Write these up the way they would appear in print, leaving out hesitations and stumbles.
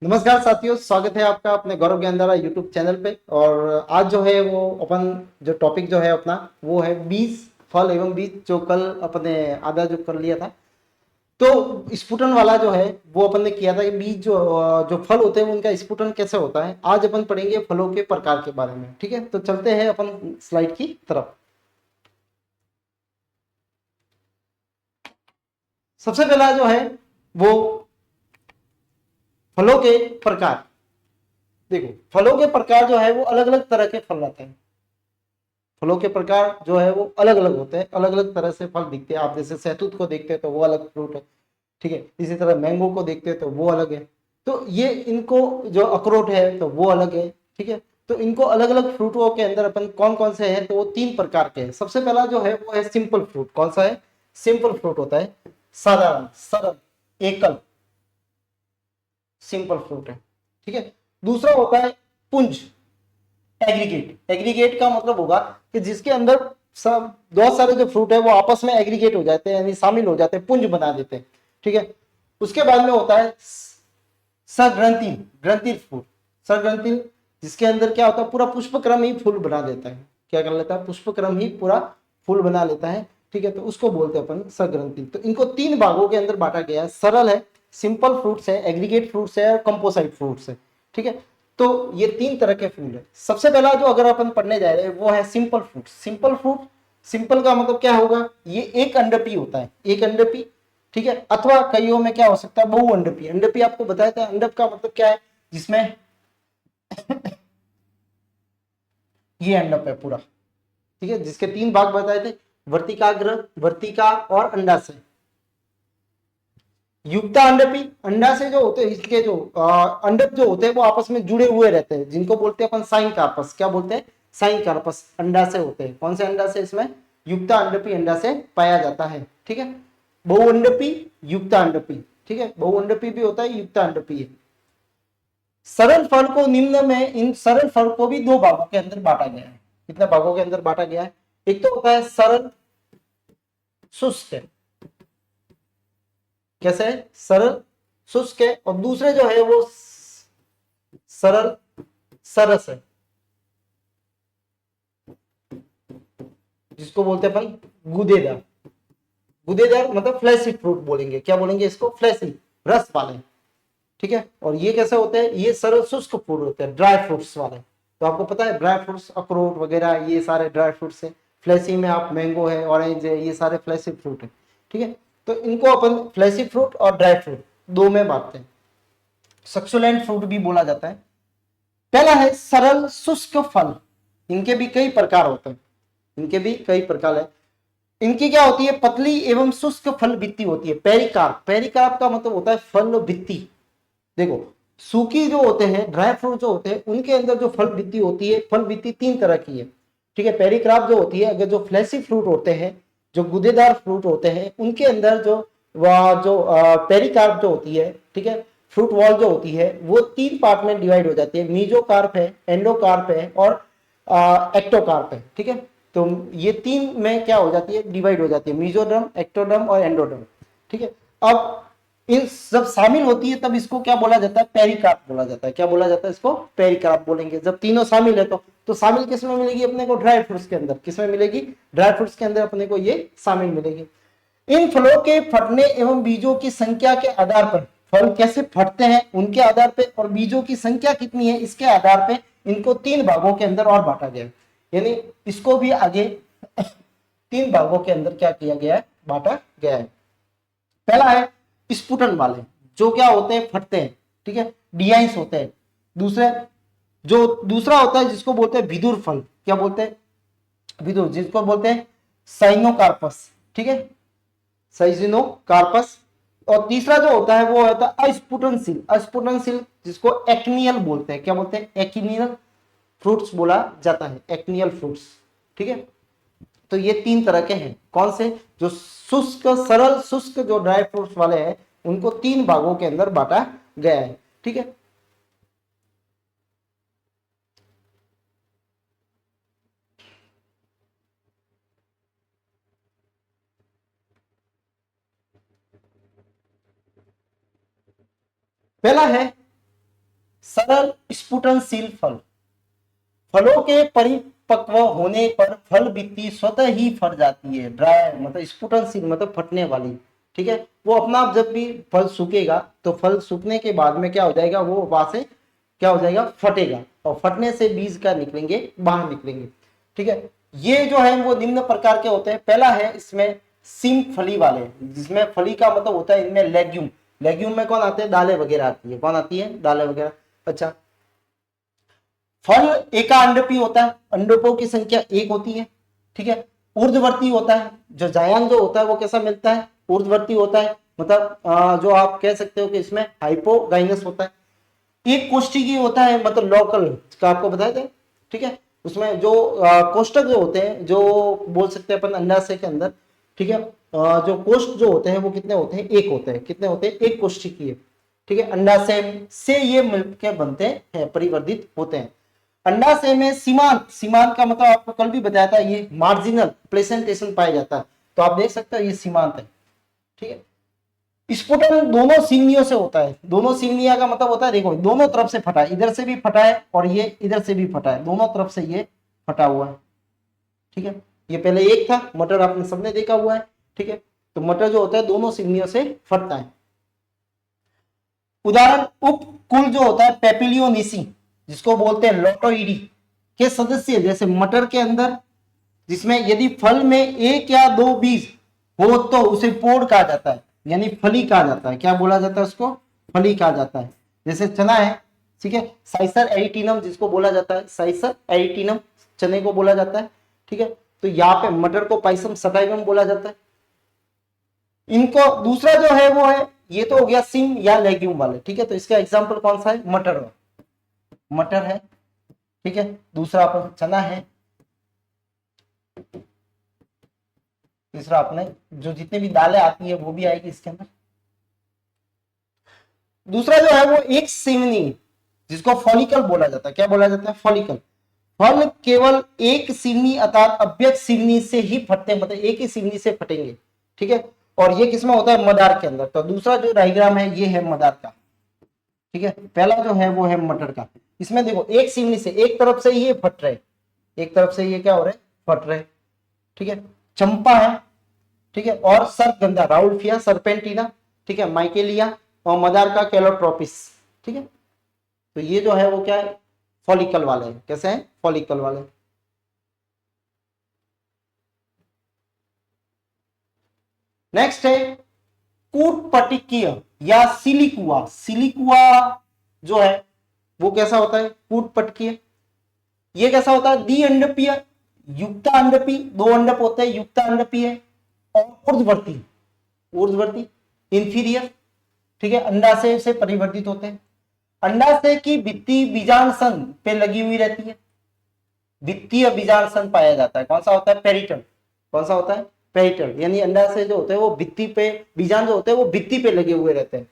नमस्कार साथियों, स्वागत है आपका अपने गौरव ज्ञानधारा यूट्यूब चैनल पे। और आज जो है वो अपन जो टॉपिक जो है अपना वो है बीज, फल एवं बीज, जो कल अपने आधा जो कर लिया था। तो स्फुटन वाला जो है वो अपन ने किया था कि बीज जो फल होते हैं उनका स्फुटन कैसे होता है। आज अपन पढ़ेंगे फलों के प्रकार के बारे में। ठीक है, तो चलते हैं अपन स्लाइड की तरफ। सबसे पहला जो है वो फलों के प्रकार। देखो, फलों के प्रकार जो है वो अलग अलग तरह के फल रहते हैं। फलों के प्रकार जो है वो अलग अलग होते हैं, अलग अलग तरह से फल दिखते हैं। आप जैसे सहतूत को देखते हैं तो वो अलग फ्रूट है, ठीक है। इसी तरह मैंगो को देखते हैं तो वो अलग है। तो ये इनको, जो अखरोट है तो वो अलग है, ठीक है। तो इनको अलग अलग फ्रूटों के अंदर अपन कौन कौन से हैं, तो वो तीन प्रकार के हैं। सबसे पहला जो है वो है सिंपल फ्रूट। कौन सा है? सिंपल फ्रूट होता है, साधारण, सरल, एकल, सिंपल फ्रूट है, ठीक है। दूसरा होता है पुंज, एग्रीगेट। एग्रीगेट का मतलब होगा कि जिसके अंदर सब बहुत सारे जो फ्रूट है वो आपस में एग्रीगेट हो जाते हैं, यानी शामिल हो जाते हैं, पुंज बना देते हैं, ठीक है। उसके बाद में होता है सग्रंथिल, ग्रंथिल फ्रूट। सग्रंथिल, जिसके अंदर क्या होता है, पूरा पुष्पक्रम ही फूल बना देता है। क्या कर लेता है? पुष्पक्रम ही पूरा फूल बना लेता है, ठीक है। तो उसको बोलते हैं अपन सग्रंथिल। तो इनको तीन भागों के अंदर बांटा गया है। सरल है, सिंपल फ्रूट्स है, एग्रीगेट फ्रूट्स है और कंपोसाइट फ्रूट्स है, ठीक है। तो ये तीन तरह के फूल है। सबसे पहला जो अगर अपन पढ़ने जा रहे हैं वो है simple fruit. Simple fruit, simple का मतलब क्या होगा? ये एक अंडपी होता है, एक अंडपी, ठीक है। अथवा कईयों में क्या हो सकता है, बहुअंडपी। अंडपी आपको बताया था, अंडप का मतलब क्या है, जिसमें ये अंडप है पूरा, ठीक है। जिसके तीन भाग बताए थे, वर्तिकाग्र, वर्तिका और अंडाशय। युक्ता अंडपी, अंडा से जो होते हैं, इसके जो अंडक जो होते हैं वो आपस में जुड़े हुए रहते हैं, जिनको बोलते हैं अपन साइन कार्पस। क्या बोलते हैं? साइन कार्पस अंडा से होते हैं। कौन से अंडा से? इसमें युक्ता अंडपी अंडा से पाया जाता है, ठीक है। बहुअंडपी, युक्ता अंडपी, ठीक है। बहुअंडपी भी होता है, युक्ता अंडपी है। सरल फल को निम्न में, इन सरल फल को भी दो भागों के अंदर बांटा गया है। कितने भागों के अंदर बांटा गया है? एक तो होता है सरल शुष्क, कैसे है? सरल शुष्क है। और दूसरे जो है वो सरल सरस है, जिसको बोलते हैं अपन गूदेदार। गूदेदार मतलब फ्लैसी फ्रूट बोलेंगे। क्या बोलेंगे इसको? फ्लैसी, रस वाले, ठीक है। और ये कैसे होते हैं? ये सरल शुष्क फ्रूट होते हैं, ड्राई फ्रूट्स वाले। तो आपको पता है ड्राई फ्रूट्स, अखरोट वगैरह, ये सारे ड्राई फ्रूट्स है। फ्लैसी में आप मैंगो है, ऑरेंज है, ये सारे फ्लैसी फ्रूट है, ठीक है। तो इनको अपन फ्लैसी फ्रूट और ड्राई फ्रूट दो में बांटते हैं। सक्सुलेंट फ्रूट भी बोला जाता है। पहला है सरल शुष्क फल। इनके भी कई प्रकार होते हैं, इनके भी कई प्रकार है। इनकी क्या होती है? पतली एवं शुष्क फल भित्ति होती है। पेरिकार्प, पेरिकार्प का मतलब होता है फल भित्ति। देखो, सूखी जो होते हैं, ड्राई फ्रूट जो होते हैं, उनके अंदर जो फल भित्ति होती है, फल भित्ति तीन तरह की है, ठीक है। पेरिकार्प जो होती है, अगर जो फ्लैसी फ्रूट होते हैं, जो गुदेदार फ्रूट होते हैं, उनके अंदर जो वह जो पेरिकार्प जो होती है, ठीक है, फ्रूट वॉल जो होती है, वो तीन पार्ट में डिवाइड हो जाती है। मीजोकार्प है, एंडोकार्प है और एक्टोकार्प है, ठीक है। तो ये तीन में क्या हो जाती है? डिवाइड हो जाती है, मीजोडर्म, एक्टोडर्म और एंडोडर्म, ठीक है। अब इन सब शामिल होती है तब इसको क्या बोला जाता है? पेरिकार्प बोला जाता है। क्या बोला जाता है इसको? पेरिकार्प बोलेंगे। जब तीनों शामिल है तो शामिल किस में मिलेगी अपने को? ड्राई फ्रूट्स के अंदर। किस में मिलेगी? ड्राई फ्रूट्स के अंदर अपने को ये शामिल मिलेगी। इन फलों के फटने एवं बीजों की संख्या के आधार पर, फल कैसे फटते हैं उनके आधार पर, और बीजों की संख्या कितनी है इसके आधार पर, इनको तीन भागों के अंदर और बांटा गया है। यानी इसको भी आगे तीन भागों के अंदर क्या किया गया है? बांटा गया है। पहला है स्फुटन वाले, जो क्या होते हैं? फटते हैं, ठीक है, डियाइंस होते हैं। दूसरे, जो दूसरा होता है जिसको बोलते हैं विदुर फल। क्या बोलते हैं? विदुर, जिसको बोलते हैं साइनोकार्पस, ठीक है, साइजिनोकार्पस। और तीसरा जो होता है वो होता है अस्फुटनशील, अस्फुटनशील, जिसको एक्नियल बोलते हैं। क्या बोलते हैं? एक्नियल फ्रूट्स बोला जाता है, एक्नियल फ्रूट्स, ठीक है। तो ये तीन तरह के हैं। कौन से? जो शुष्क, सरल शुष्क जो ड्राई फ्रूट्स वाले हैं, उनको तीन भागों के अंदर बांटा गया है, ठीक है। पहला है सरल स्फुटनशील फल, फलों के परिपक्व होने पर फल भित्ति स्वतः ही फट जाती है। ड्राई मतलब स्फुटनशील मतलब फटने वाली, ठीक है। वो अपना आप जब भी फल सूखेगा तो फल सूखने के बाद में क्या हो जाएगा, वो वहां से क्या हो जाएगा, फटेगा, और फटने से बीज क्या निकलेंगे, बाहर निकलेंगे, ठीक है। ये जो है वो निम्न प्रकार के होते हैं। पहला है इसमें सिम फली वाले, जिसमें फली का मतलब होता है इनमें लेग्यूम, लेग्यूम में कौन आते हैं, दालें वगैरह आती है, कौन आती है, दालें वगैरह। अच्छा, फल एकांडपी होता है, अंडकों की संख्या एक होती है, ठीक है। ऊर्ध्ववर्ती होता है, जो जायांग जो होता है वो कैसा मिलता है, ऊर्ध्ववर्ती होता है, मतलब जो आप कह सकते हो कि इसमें हाइपोगाइनस होता है। एक कोष्ठिकी होता है, मतलब लोकल का आपको बताया था, ठीक है। उसमें जो कोष्ठक जो होते हैं, जो बोल सकते हैं अपन अंडाशय के अंदर, ठीक है, जो कोष्ठ जो होते हैं वो कितने होते हैं, एक होते हैं, कितने होते हैं, एक कोष्ठिकी है, ठीक है। अंडाशय से ये मिलकर बनते हैं, परिवर्धित होते हैं। अंडाशय में सीमांत, सीमांत का मतलब आपको कल भी बताया था, ये मार्जिनल प्लेसेंटेशन पाया जाता है, तो आप देख सकते हो ये सीमांत है, ठीक है। स्फुटन दोनों सीमनियों से होता है, दोनों सीमनिया का मतलब होता है, देखो दोनों तरफ से फटा है, इधर से भी फटा है और ये इधर से भी फटा है, दोनों तरफ से ये फटा हुआ है, ठीक है। ये पहले एक था, मटर आपने सबने देखा हुआ है, ठीक है। तो मटर जो होता है दोनों सीमनियों से फटता है। उदाहरण उपकुल जो होता है पेपिलियोनिसी, जिसको बोलते हैं लोटोइडी के सदस्य, जैसे मटर के अंदर, जिसमें यदि फल में एक या दो बीज हो तो उसे पोड़ कहा जाता है, यानी फली कहा जाता है। क्या बोला जाता है उसको, फली कहा जाता है। जैसे चना है, ठीक है, साइसर एरिटिनम जिसको बोला जाता है, साइसर एरिटिनम चने को बोला जाता है, ठीक है। तो यहाँ पे मटर को पाइसम सटाइवम बोला जाता है। इनको दूसरा जो है वो है, ये तो हो गया सिम या लेग्यूम वाले, ठीक है। तो इसका एग्जाम्पल कौन सा है, मटर, मटर है, ठीक है। दूसरा अपन चना है, तीसरा अपने जो जितने भी दालें आती है वो भी आएगी इसके अंदर। दूसरा जो है वो एक सिमनी, जिसको फॉलिकल बोला जाता है। क्या बोला जाता है, फॉलिकल। फल केवल एक सिमनी अर्थात अव्यक्त सिमनी से ही फटते, मतलब एक ही सिमनी से फटेंगे, ठीक है। और ये किसमें होता है, मदार के अंदर। तो दूसरा जो डायग्राम है ये है मदार का, ठीक है। पहला जो है वो है मटर का। इसमें देखो एक सिमनी से, एक तरफ से ये फट रहे, एक तरफ से ये क्या हो रहे, फट रहे, ठीक है। चंपा है, ठीक है, और सरगंधा राउल्फिया सरपेंटिना, ठीक है, माइकेलिया, और मदार का कैलोट्रोपिस, ठीक है। तो ये जो है वो क्या है, फॉलिकल वाले हैं। कैसे हैं, फॉलिकल वाले। नेक्स्ट है कूटपटिकीय या सिलिकुआ। सिलिकुआ जो है वो कैसा होता है, कूटपटकीय। ये कैसा होता है, द्विअंडपीय, युक्ता अंडपी, दो अंडप होते हैं, युक्ता अंडपी है, और ऊर्ध्ववर्ती, ऊर्ध्ववर्ती इंफीरियर, ठीक है। अंडाशय से परिवर्तित होते हैं। अंडाशय की भित्ति बीजांडसन पे लगी हुई रहती है, वित्तीय बीजांडसन पाया जाता है। कौन सा होता है, पेरिटल। कौन सा होता है, पेरिटल। यानी अंडाशय जो होते हैं वो भित्ति पे, बीजांड जो होते हैं वो भित्ति पे लगे हुए रहते हैं।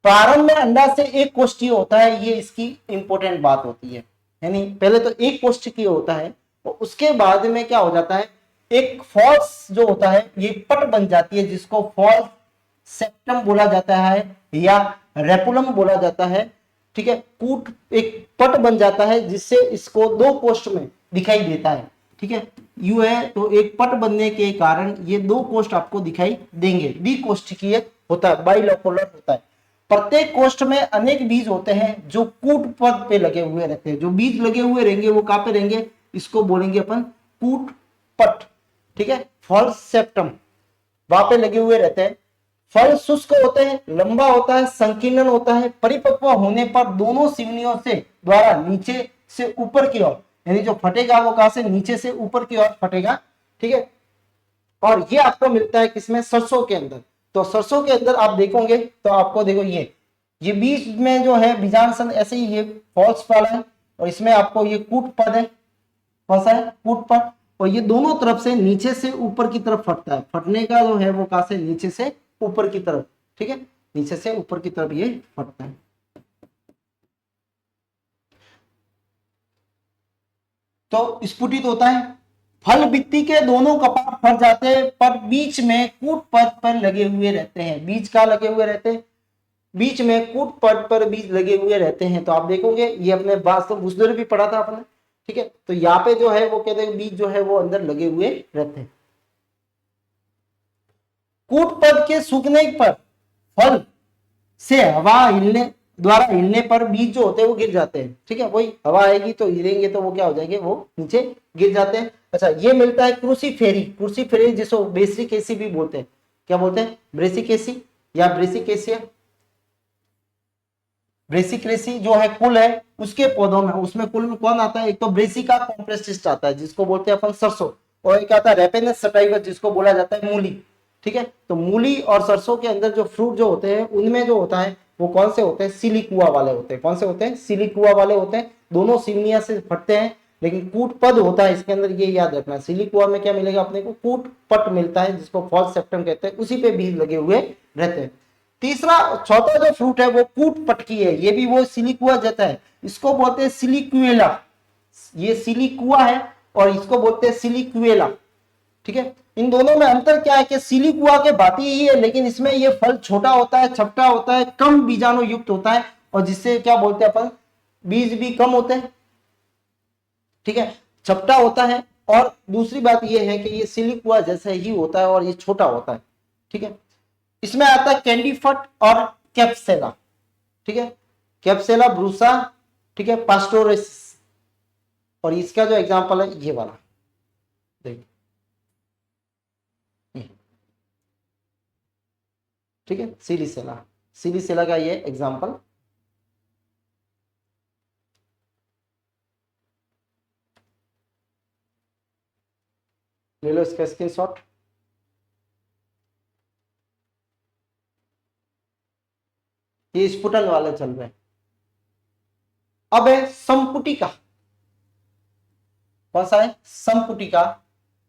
प्रारंभ में अंडाशय एक कोष्ठीय होता है, ये इसकी इंपॉर्टेंट बात होती है। यानी पहले तो एक कोष्ठकीय होता है और उसके बाद में क्या हो जाता है, एक फॉल्स जो होता है ये पट बन जाती है, जिसको फॉल्स सेप्टम बोला जाता है या रेपुलम बोला जाता है, ठीक है। कूट एक पट बन जाता है जिससे इसको दो कोष्ठ में दिखाई देता है, ठीक है। यू है तो एक पट बनने के कारण ये दो कोष्ठ आपको दिखाई देंगे। द्विकोष्ठकीय होता है, बाइलोकुलर होता है। प्रत्येक कोष्ठ में अनेक बीज होते हैं जो कूट पद पे लगे हुए रहते हैं। जो बीज लगे हुए रहेंगे वो कहां पे रहेंगे, इसको बोलेंगे अपन कूट पट, ठीक है, फॉल्स सेप्टम, वहां पे लगे हुए रहते हैं। फल शुष्क होते हैं, लंबा होता है, संकीर्ण होता है। परिपक्व होने पर दोनों सिवनियों से द्वारा नीचे से ऊपर की ओर, यानी जो फटेगा वो कहां से, नीचे से ऊपर की ओर फटेगा, ठीक है। और ये आपको मिलता है किसमें, सरसों के अंदर। तो सरसों के अंदर आप देखोगे तो आपको देखो ये बीच में जो है बीजांडसन ऐसे ही ये फॉल्स वाला है, और इसमें आपको ये कूट पद है, कौन सा है, कूट पद। और ये दोनों तरफ से नीचे से ऊपर की तरफ फटता है। फटने का जो है वो कहां से, नीचे से ऊपर की तरफ, ठीक है, नीचे से ऊपर की तरफ ये फटता है। तो स्फुटित होता है। फल भित्ति के दोनों कपाट फट जाते हैं पर बीच में कूट पद पर लगे हुए रहते हैं। बीज का लगे हुए रहते हैं, बीच में कूट पट पर बीज लगे हुए रहते हैं। तो आप देखोगे ये अपने वास्तव उस दिन भी पढ़ा था आपने, ठीक है। तो यहाँ पे जो है वो कहते हैं बीज जो है वो अंदर लगे हुए रहते हैं। कूट पट के सूखने पर फल से हवा हिलने द्वारा हिलने पर बीज जो होते हैं वो गिर जाते हैं, ठीक है। वही हवा आएगी तो हिलेंगे तो वो क्या हो जाएंगे, वो नीचे गिर जाते हैं। अच्छा, ये मिलता है क्रूसीफेरी। क्रूसीफेरी जिसको ब्रेसिकेसी भी बोलते हैं। क्या बोलते हैं? ब्रेसिकेसी या ब्रेसिकेसिया। ब्रेसिकेसी जो है कुल है उसके पौधों में, उसमें कुल में कौन आता है? एक तो ब्रेसिका कॉम्प्रेसिस्ट आता है जिसको बोलते हैं अपन सरसों, और एक आता है रेपेनस सटाइवस जिसको बोला जाता है मूली, ठीक है। तो मूली और सरसों के अंदर जो फ्रूट जो होते हैं उनमें जो होता है वो कौन से होते हैं? सिलिकुआ वाले होते हैं। कौन से होते हैं? सिलिकुआ वाले होते हैं। दोनों सिलनिया से फटते हैं, लेकिन कूट पद होता है इसके अंदर, ये याद रखना। सिलिकुआ में क्या मिलेगा अपने को? कूट पट मिलता है जिसको फॉल्स सेप्टम कहते हैं, उसी पे बीज लगे हुए रहते हैं। तीसरा चौथा जो फ्रूट है वो कूट पटकी है, ये भी वो सिलिकुआ जैसा है, इसको बोलते हैं सिलिक्वेला। ये सिलिकुआ है और इसको बोलते हैं सिलिक्वेला, ठीक है। इन दोनों में अंतर क्या है कि सिलिकुआ के भांति ही है, लेकिन इसमें ये फल छोटा होता है, छपटा होता है, कम बीजाणु युक्त होता है, और जिससे क्या बोलते हैं अपन? बीज भी कम होते हैं, ठीक है, छपटा होता है। और दूसरी बात ये है कि ये सिलिकुआ जैसा ही होता है और ये छोटा होता है, ठीक है। इसमें आता है कैंडीफट और कैप्सेला, ठीक है। कैप्सेला ब्रूसा, ठीक है, पास्टोरेसिस। और इसका जो एग्जांपल है ये वाला, देखिए, ठीक है, सिलिसेला। सिलिसेला का ये एग्जांपल। ले लो इसका स्क्रीनशॉट। ये स्पुटन वाले चल रहे हैं। अब है संपुटिका। कौन सा है? संपुटिका।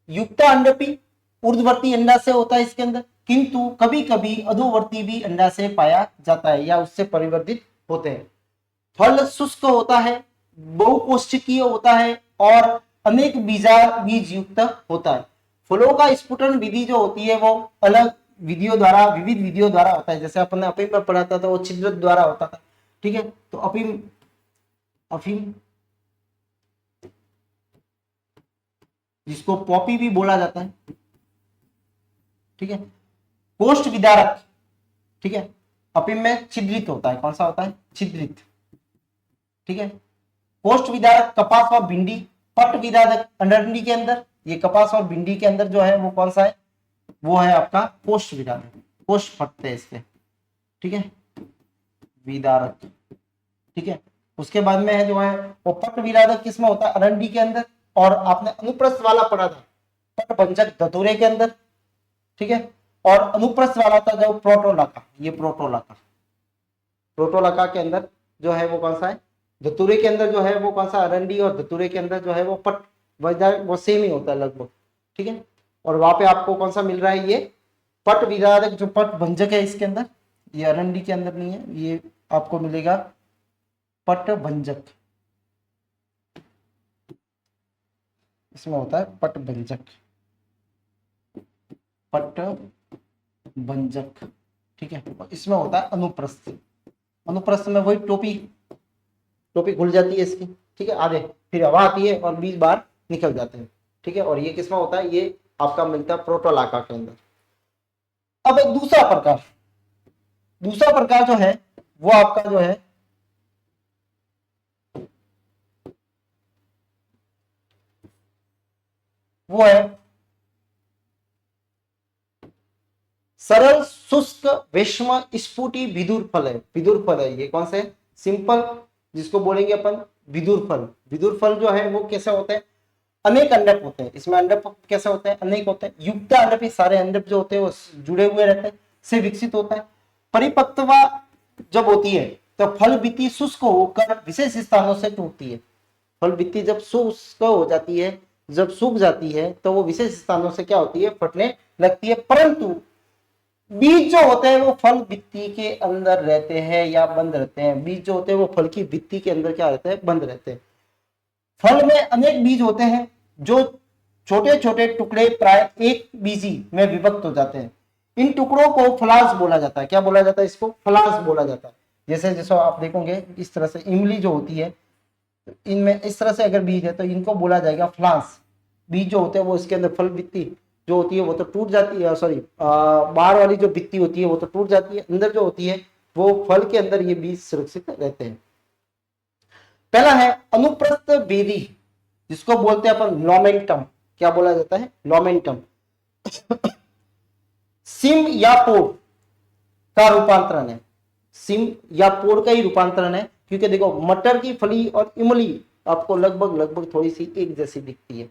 युक्ता अंडपी ऊर्ध्ववर्ती अंडा से होता है इसके अंदर, किंतु कभी कभी अधोवर्ती भी अंडा से पाया जाता है या उससे परिवर्तित होते हैं। फल शुष्क होता है, बहुकोशिकीय होता है और अनेक बीज युक्त होता है। फलों का स्फुटन विधि जो होती है वो अलग विधियों द्वारा, विविध विधियों द्वारा होता है। जैसे अपन ने अफीम में पढ़ा था तो वो छिद्र द्वारा होता था, ठीक है। तो अफीम अफीम जिसको पॉपी भी बोला जाता है, ठीक है, कोष्ठ विदारक, ठीक है। अफीम में छिद्रित होता है। कौन सा होता है? छिद्रित, ठीक है। कोष्ठ विदारक कपास और भिंडी, पट विदारक अडरंडी के अंदर। ये कपास और भिंडी के अंदर जो है वो कौन सा है? वो है आपका कोष्ठ विदारक। कोष्ठ फटते हैं इसके, ठीक है, विदारक, ठीक है। उसके बाद में है जो है वो पट विदारक किसमें होता है? अरंडी के अंदर। और आपने अनुप्रस्थ वाला पढ़ा था पट भंजक धतूरे के अंदर, ठीक है। और अनुप्रस्थ वाला था जो प्रोटोलाका, ये प्रोटोलाका। प्रोटोलाका के अंदर जो है वो कौन सा है? धतूरे के अंदर जो है वो कौन सा? अरंडी। और धतूरे के अंदर जो है वो पट, वो सेम ही होता है लगभग, ठीक है। और वहां पे आपको कौन सा मिल रहा है? ये पट विदारक जो पट भंजक है इसके अंदर, ये अरंडी के अंदर नहीं है, ये आपको मिलेगा पट भंजक, इसमें होता है पट भंजक, पट भंजक, ठीक है। इसमें होता है अनुप्रस्थ। अनुप्रस्थ में वही टोपी, टोपी खुल जाती है इसकी, ठीक है, आधे, फिर हवा आती है और बीज बाहर निकल जाते हैं, ठीक है। और ये किसमें होता है? ये आपका मिलता है प्रोटोलाका के अंदर। अब एक दूसरा प्रकार, दूसरा प्रकार जो है वो आपका जो है वो है सरल शुष्क विषम स्फुटी विदुर फल है। विदुर फल है ये। कौन से? सिंपल, जिसको बोलेंगे अपन विदुर फल। विदुर फल जो है वो कैसे होते हैं? अनेक अंडप होते हैं। इसमें अंडप कैसे होते हैं? अनेक होते हैं। युक्त अंडप, सारे अंडप जो होते हैं वो जुड़े हुए रहते हैं, से विकसित होता है। परिपक्वता जब होती है तो फल भित्ति शुष्क होकर विशेष स्थानों से टूटती है। फल भित्ति जब शुष्क हो जाती है, जब सूख जाती है, तो वो विशेष स्थानों से क्या होती है? फटने लगती है। परंतु बीज जो होते हैं वो फल भित्ति के अंदर रहते हैं या बंद रहते हैं। बीज जो होते हैं वो फल की भित्ति के अंदर क्या रहते हैं? बंद रहते हैं। फल में अनेक बीज होते हैं जो छोटे छोटे टुकड़े प्राय एक बीजी में विभक्त हो जाते हैं। इन टुकड़ों को फ्लांस बोला जाता है। क्या बोला जाता है इसको? फ्लांस बोला जाता है। जैसे जैसे आप देखोगे इस तरह से इमली जो होती है, इनमें इस तरह से अगर बीज है तो इनको बोला जाएगा फ्लांस। बीज जो होते हैं वो इसके अंदर फल भित्ति जो होती है वो तो टूट जाती है, सॉरी बाहर वाली जो भित्ति होती है वो तो टूट जाती है, अंदर जो होती है वो फल के अंदर ये बीज सुरक्षित रहते हैं। पहला है अनुप्रस्थ बेदी, जिसको बोलते हैं अपन लोमेंटम। क्या बोला जाता है? लोमेंटम। सिम या पोड़ का रूपांतरण है। सिम या पोड़ का ही रूपांतरण है, क्योंकि देखो मटर की फली और इमली आपको लगभग लगभग थोड़ी सी एक जैसी दिखती है,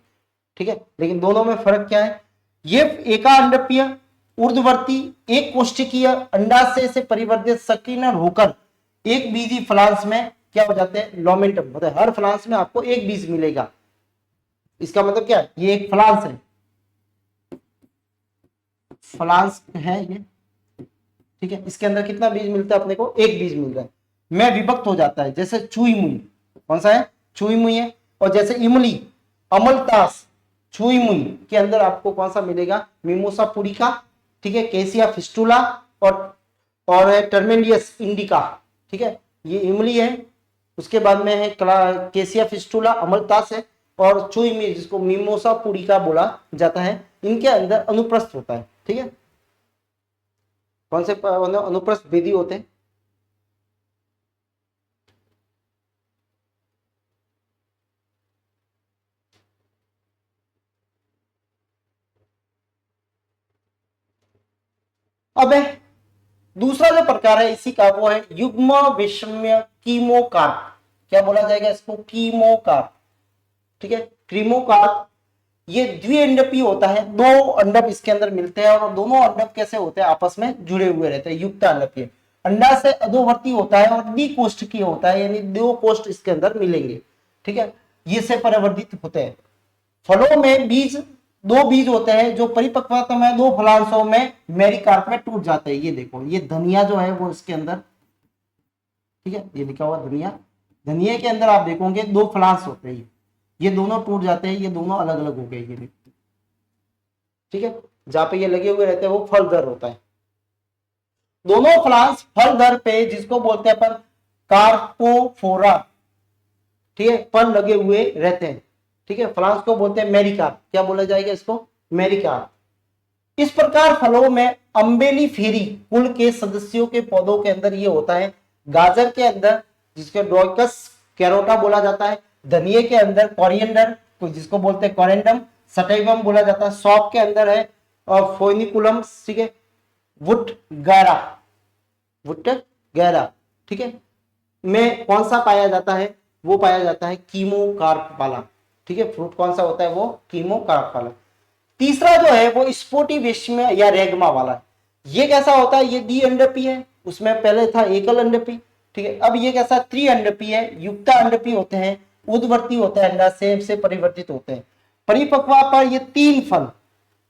ठीक है, लेकिन दोनों में फर्क क्या है? ये एका अंडपीय ऊर्ध्ववर्ती एक कोष्ठकीय अंडाशय से परिवर्तित सक्रिय होकर एक बीजी फ्लांस में क्या हो जाते हैं? लोमेंटम। मतलब हर फ्लांस में आपको एक बीज मिलेगा। इसका मतलब क्या है? ये एक फ्लांस है, फ्लांस है ये, ठीक है। इसके अंदर कितना बीज मिलता है अपने को? एक बीज मिल रहा है। में विभक्त हो जाता है, जैसे छुई मुई, कौन सा है? छुई मुई है। और जैसे इमली, अमलतास, छुई मुई के अंदर आपको कौन सा मिलेगा? मिमोसा पुडिका, ठीक है, केसिया फिस्टुला और टर्मेलियस इंडिका, ठीक है, ये इमली है। उसके बाद में है केसिया फिस्टुला, अमलतास है, और छुई मुई जिसको मिमोसा पुडिका बोला जाता है। इनके अंदर अनुप्रस्थ होता है, ठीक है। कौन से अनुप्रस्थ बेदी होते हैं? अब है दूसरा जो प्रकार है इसी का, वो है युग्म विषम्य कीमोकार्प। क्या बोला जाएगा इसको? कीमोकार्प, ठीक है, क्रीमोकार्प। ये द्विअंडपी होता है, दो अंडप इसके अंदर मिलते हैं, और दोनों अंडप कैसे होते हैं? आपस में जुड़े हुए रहते हैं, युक्त अंडपीय। अंडा से अधोवर्ती होता है और द्विकोष्ठकीय होता है, यानी दो कोष्ठ इसके अंदर मिलेंगे, ठीक है, ये से परिवर्तित होते हैं। फलों में बीज, दो बीज होते हैं जो परिपक्वता में दो फलांशों में मेरिकार्प में टूट जाते हैं। ये देखो, ये धनिया जो है वो इसके अंदर, ठीक है, ये लिखा हुआ धनिया। धनिया के अंदर आप देखोगे दो फ्लांस होते हैं, ये दोनों टूट जाते हैं, ये दोनों अलग अलग हो गए, ये देखो, ठीक है। जहां पे ये लगे हुए रहते हैं वो फल दर होता है। दोनों फ्लांस फल दर पे, जिसको बोलते हैं अपन कार्पोफोरा, ठीक है, फल लगे हुए रहते हैं, ठीक है। फ्लांस को बोलते हैं मेरिकार्प। क्या बोला जाएगा इसको? मेरिकार्प। इस प्रकार फलों में अम्बेली फेरी कुल के सदस्यों के पौधों के अंदर ये होता है। गाजर के अंदर जिसके डोइकस कैरोटा बोला जाता है, धनिये के अंदर कोरिएंडर जिसको बोलते हैं कोरेंडम सटाइवम बोला जाता है, सौंफ के अंदर है और फोनिकुलम, ठीक है, वुट गैरा, वुट गैरा, ठीक है, में कौन सा पाया जाता है? वो पाया जाता है कीमोकार्प वाला, ठीक है। फ्रूट कौन सा होता है? वो कीमोकार्प वाला। तीसरा जो है वो स्पोटिविस्म या रेगमा वाला। ये कैसा होता है? ये द्विअंडपी है, उसमें पहले था एकल अंडपी, ठीक है। अब ये कैसा? त्रिअंडपी है, युक्ता अंडपी होते हैं, उद्वर्ती होता है, अंडाशय से परिवर्तित होते हैं। परिपक्वता पर ये तीन फल,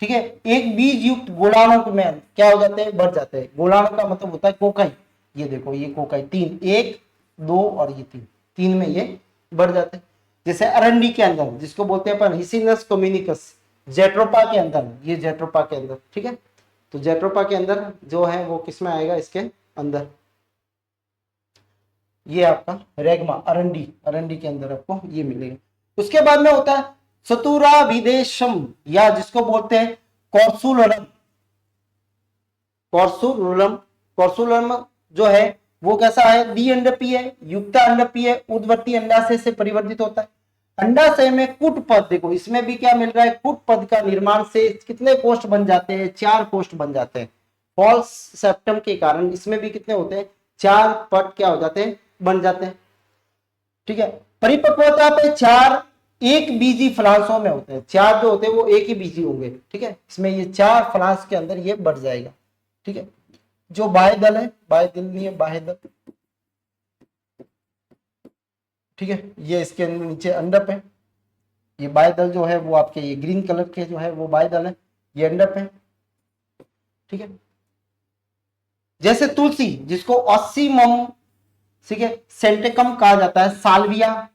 ठीक है, एक बीज युक्त गोलाणु में क्या हो जाते हैं? बढ़ जाते हैं। गोलाणु का मतलब होता है कोकाई। ये देखो, ये कोकाई तीन, एक, दो और ये तीन, तीन में ये बढ़ जाते हैं। जैसे अरंडी के अंदर जिसको बोलते हैं अपन हिसिनस कम्युनिकस, जेट्रोपा के अंदर, ये जेट्रोपा के अंदर, ठीक है। तो जेट्रोपा के अंदर जो है वो किसमें आएगा? इसके अंदर ये आपका रेगमा, अरंडी, अरंडी के अंदर आपको ये मिलेगा। उसके बाद में होता है सतुरा विदेशम, या जिसको बोलते हैं कॉर्सुलम। कॉर्सुलम, कॉर्सुलम जो है वो कैसा है? द्विअंडपी है, युक्ता अंडपी है, उद्वर्ती अंडाशय से परिवर्तित होता है। अंडाशय में कुट पद, देखो इसमें भी क्या मिल रहा है? कुट पद का निर्माण से कितने कोष्ठ बन जाते हैं? चार कोष्ठ बन जाते हैं। फॉल्स सेप्टम के कारण इसमें भी कितने होते हैं? चार पद क्या हो जाते हैं? बन जाते हैं, ठीक है। परिपक्वता पे चार एक बीजी फ्लांसों में होते हैं, चार जो होते हैं वो एक ही बीजी होंगे, ठीक है। इसमें ये चार फ्लांस के अंदर ये बढ़ जाएगा, ठीक है। जो बाह्य दल है, बाह्य दल नहीं है, बाह्य दल, ठीक है, ये इसके नीचे अंडप है। ये बाह्य दल जो है वो आपके ये ग्रीन कलर के जो है वो बाह्य दल है, ये अंडप है, ठीक है। जैसे तुलसी जिसको ऑस्सीमम, ठीक है, सेंटेकम कहा जाता है, साल्विया,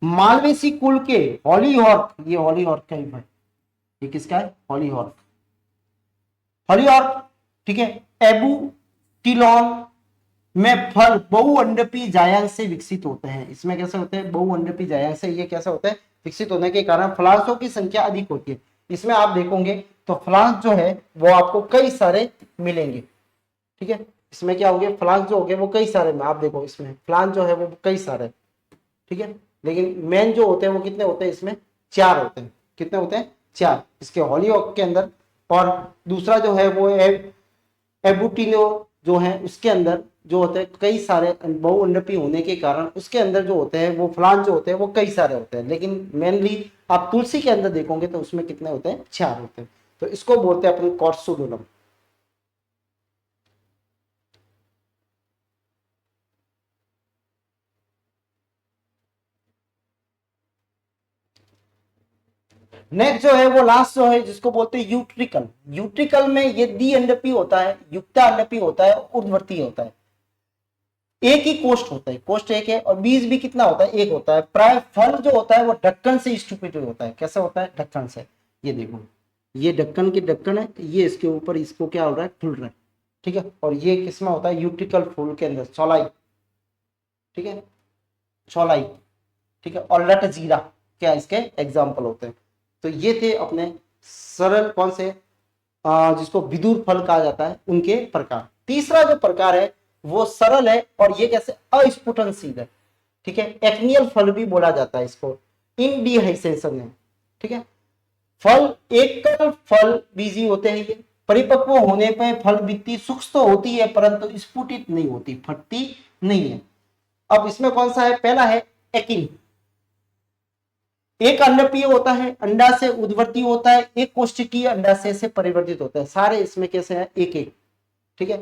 मालवेसी कुल के हॉलीहॉर्क, ये हॉलीहॉर्क का ही भाई, ये किसका है? हॉलीहॉर्क। हॉलीहॉर्क ठीक है। एबूटिलॉन में फल बहुअंडपी जायांग से विकसित होते हैं। इसमें कैसे होते हैं, बहुअंडपी जायांग से ये कैसे होते हैं, विकसित होने के कारण फलांसों की संख्या अधिक होती है। इसमें आप देखोगे तो फ्लांस जो है वो आपको कई सारे मिलेंगे, ठीक है। इसमें क्या होंगे, फ्लांस जो होंगे वो कई सारे में, आप देखो इसमें फ्लांस जो है वो कई सारे, ठीक है। लेकिन मेन जो होते हैं वो कितने होते हैं, इसमें 4 होते हैं। कितने होते हैं, 4 इसके हॉलीऑक के अंदर। और दूसरा जो है वो एबूटिनो जो है उसके अंदर जो होते हैं कई सारे, बहुअंडपी होने के कारण उसके अंदर जो होते हैं वो फ्लांस जो होते हैं वो कई सारे होते हैं। लेकिन मेनली आप तुलसी के अंदर देखोगे तो उसमें कितने होते हैं, 4 होते हैं। तो इसको बोलते हैं अपन कॉर्सुडोलम। नेक्स्ट जो है वो लास्ट जो है जिसको बोलते हैं यूट्रिकल। यूट्रिकल में ये द्विअंडपी होता है, युक्तांडपी होता है, ऊर्ध्ववर्ती होता है। एक ही कोष्ठ होता है, कोष्ठ एक है, और बीज भी कितना होता है, एक होता है। प्राय फल जो होता है वो ढक्कन से स्टुपिट होता है। कैसा होता है, ढक्कन से। ये देखो, ये ढक्कन की ढक्कन है, ये इसके ऊपर इसको क्या हो रहा है, खुल रहा है, ठीक है। और ये किसमें होता है, यूट्रिकल फूल के अंदर, चौलाई, ठीक है, चौलाई, ठीक है। और लट जीरा क्या इसके एग्जाम्पल होते हैं। तो ये थे अपने सरल कौन से, जिसको विदुर फल कहा जाता है, उनके प्रकार। तीसरा जो प्रकार है वो सरल है, और ये कैसे, अस्फुटनशील है, ठीक है। एक्नियल फल भी बोला जाता है इसको, इनडिहाइसेशन है, ठीक है। फल एकल फल बीजी होते हैं। ये परिपक्व होने पर फल भित्ति सूक्ष्म तो होती है परंतु स्फुटित नहीं होती, फटती नहीं है। अब इसमें कौन सा है, पहला है एकिन। एक अंडपीय होता है, अंडा से उद्वर्ती होता है, एक कोष्ठकीय अंडाशय से परिवर्तित होता है। सारे इसमें कैसे हैं, एक एक, ठीक है।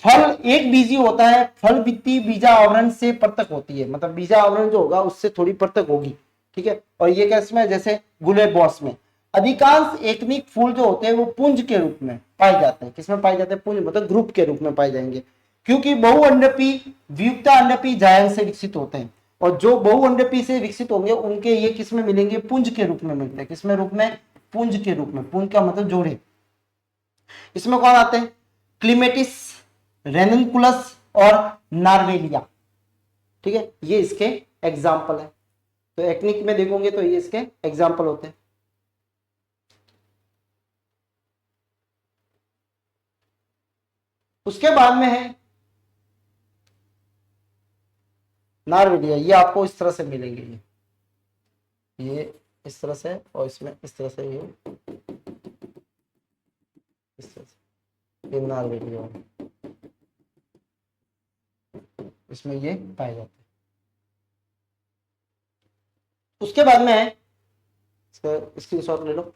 फल एक बीजी होता है, फल भित्ति बीजा आवरण से पृथक होती है, मतलब बीजा आवरण जो होगा उससे थोड़ी पृथक होगी, ठीक है। और ये कैसे में, जैसे गुलेबॉस में अधिकांश एकनिक फूल जो होते हैं वो पुंज के रूप में पाए जाते हैं। किसमें पाए जाते हैं, पुंज मतलब ग्रुप के रूप में पाए जाएंगे, क्योंकि बहुअंडपी वियुक्ता अंडपी जायंग से विकसित होते हैं। और जो बहुअंडपी से विकसित होंगे उनके ये किसमें मिलेंगे, पुंज के रूप में मिलते हैं। किसमें रूप में, पुंज के रूप में। पुंज का मतलब जोड़े। इसमें कौन आते हैं, क्लिमेटिस, रेननकुलस और नार्वेलिया, ठीक है। ये इसके एग्जाम्पल है। तो एक्निक में देखोगे तो ये इसके एग्जाम्पल होते हैं। उसके बाद में है नार्वेलिया। ये आपको इस तरह से मिलेंगे, ये इस तरह से, और इसमें इस तरह से, ये इस तरह से, ये नार्वेलिया, इसमें ये पाए जाते हैं। उसके बाद में है, इसका स्क्रीनशॉट ले लो।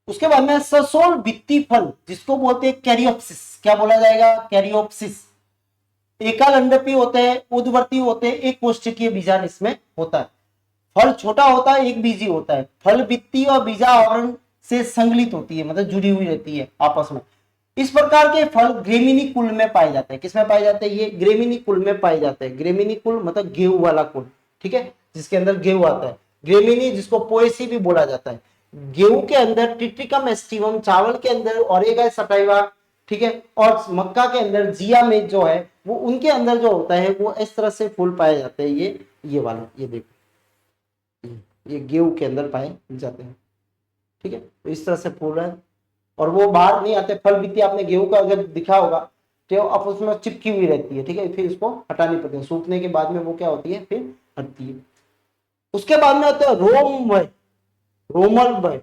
उसके बाद में ससोल भित्ति फल, जिसको बोलते हैं कैरियोप्सिस। क्या बोला जाएगा, कैरियोप्सिस। एकल अंडपी होते हैं, उद्वर्ती होते हैं, एक कोष्ठकीय बीजांड इसमें होता है। फल छोटा होता है, एक बीजी होता है। फल भित्ति और बीजा आवरण से संगलित होती है, मतलब जुड़ी हुई रहती है आपस में। इस प्रकार के फल ग्रेमिनी कुल में पाए जाते हैं। किसमें पाए जाते हैं, ये ग्रेमिनी कुल में पाए जाते हैं। ग्रेमिनी कुल मतलब गेहूं वाला कुल, ठीक है, जिसके अंदर गेहूं आता है। ग्रेमिनी जिसको पोएसी भी बोला जाता है। गेहूं के अंदर टिट्रिकम एस्टिवम, चावल के अंदर ओरेगा सटाइवा, ठीक है। और मक्का के अंदर जिया में जो है वो, उनके अंदर जो होता है वो इस तरह से फूल पाए जाते हैं। ये वाला, ये देखो, ये गेहूं के अंदर पाए जाते हैं, ठीक है। तो इस तरह से फूल है, और वो बाहर नहीं आते। फल भित्ति आपने गेहूं का अगर दिखा होगा तो अब उसमें चिपकी हुई रहती है, ठीक है। फिर इसको हटानी पड़ती है, सूखने के बाद में वो क्या होती है, फिर हटती है। उसके बाद में होता है रोमवय, रोमलवय,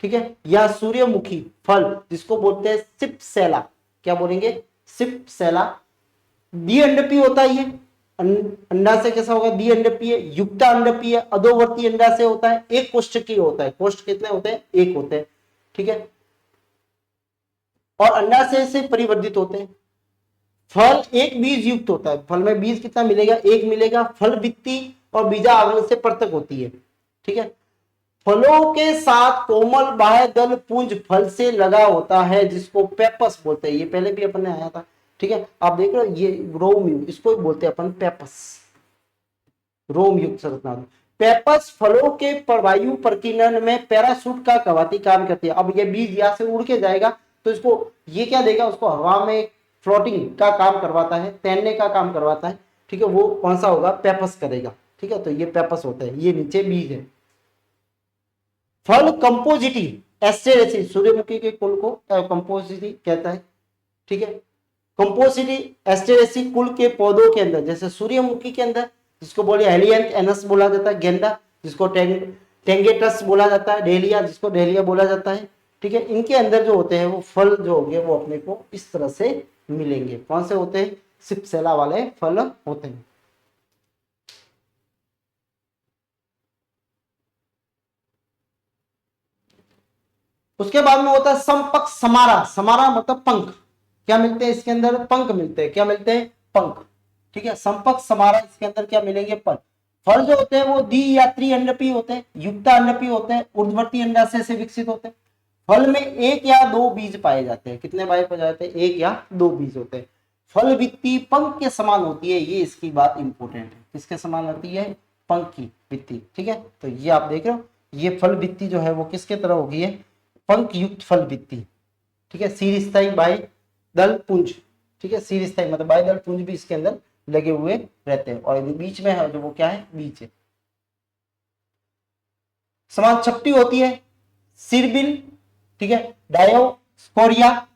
ठीक है, या सूर्यमुखी फल, जिसको बोलते हैं सिप्सेला। क्या बोलेंगे, सिप्सेला। द्विअंडपी होता है ये, अंडा से कैसा होगा, द्विअंडपी है, युक्ता अंडपी है, अधोवर्ती अंडा से होता है, एक कोष्ठकीय होता है। कोष्ठ कितने होते हैं, एक होते हैं, ठीक है। और अंडाशय से परिवर्तित होते हैं। फल एक बीज युक्त होता है। फल में बीज कितना मिलेगा, एक मिलेगा। फल भित्ति और बीजा आवरण से पृथक होती है, ठीक है। फलों के साथ कोमल बाह्य दल पुंज फल से लगा होता है, जिसको पेपस बोलते हैं। ये पहले भी अपन ने आया था, ठीक है। आप देख रहे हो, ये रोम, इसको बोलते हैं अपन पेपस, रोम युक्त संरचना। पेपस फलों के वायु प्रकीर्णन में पैराशूट का कहलाती काम करती है। अब ये बीज यहाँ से उड़ के जाएगा तो इसको ये क्या देगा, उसको हवा में फ्लोटिंग का काम करवाता है, तैरने का काम करवाता है। ठीक है, वो कौन सा होगा, पेपस करेगा। ठीक है, तो ये पेपस होता है, ये नीचे बीज है। फल कंपोजिटी एस्टेरेसी, सूर्यमुखी के कुल को कंपोजिटी कहता है। ठीक है, कंपोजिटी एस्टेरेसी कुल के पौधों के अंदर, जैसे सूर्यमुखी के अंदर जिसको बोले हेलियंथ एनस बोला जाता है, गेंदा जिसको टेंगेटस बोला जाता है, डेलिया जिसको डेलिया बोला जाता है। ठीक है, इनके अंदर जो होते हैं वो फल जो होंगे वो अपने को इस तरह से मिलेंगे। कौन से होते हैं, सिपसेला वाले फल होते हैं। उसके बाद में होता है संपक समारा। समारा मतलब पंख। क्या मिलते हैं इसके अंदर, पंख मिलते हैं। क्या मिलते हैं, पंख। ठीक है, संपक समारा, इसके अंदर क्या मिलेंगे, पंख। फल जो होते हैं वो द्वि या त्रिअंडपी होते हैं, युक्त अंडपी होते हैं, ऊर्ध्ववर्ती अंडाशय से विकसित होते हैं। फल में एक या दो बीज पाए जाते हैं। कितने पाए जाते हैं, एक या दो बीज होते हैं। फल भित्ति पंख के समान होती है, ये इसकी बात इंपॉर्टेंट है। किसके समान होती है, पंख की भित्ति। ठीक है, तो ये आप देख रहे हो, ये फल भित्ति जो है वो किसके तरह होगी है, पंख युक्त फल भित्ति। ठीक है, शीर्षस्थायी बाह्य दल पुंज। ठीक है, शीर्षस्थायी मतलब बाह्य दल पुंज भी इसके अंदर लगे हुए रहते हैं, और बीच में है जो वो क्या है, बीज है। समान छपटी होती है, सिरबिल। ठीक है, डायोस्कोरिया,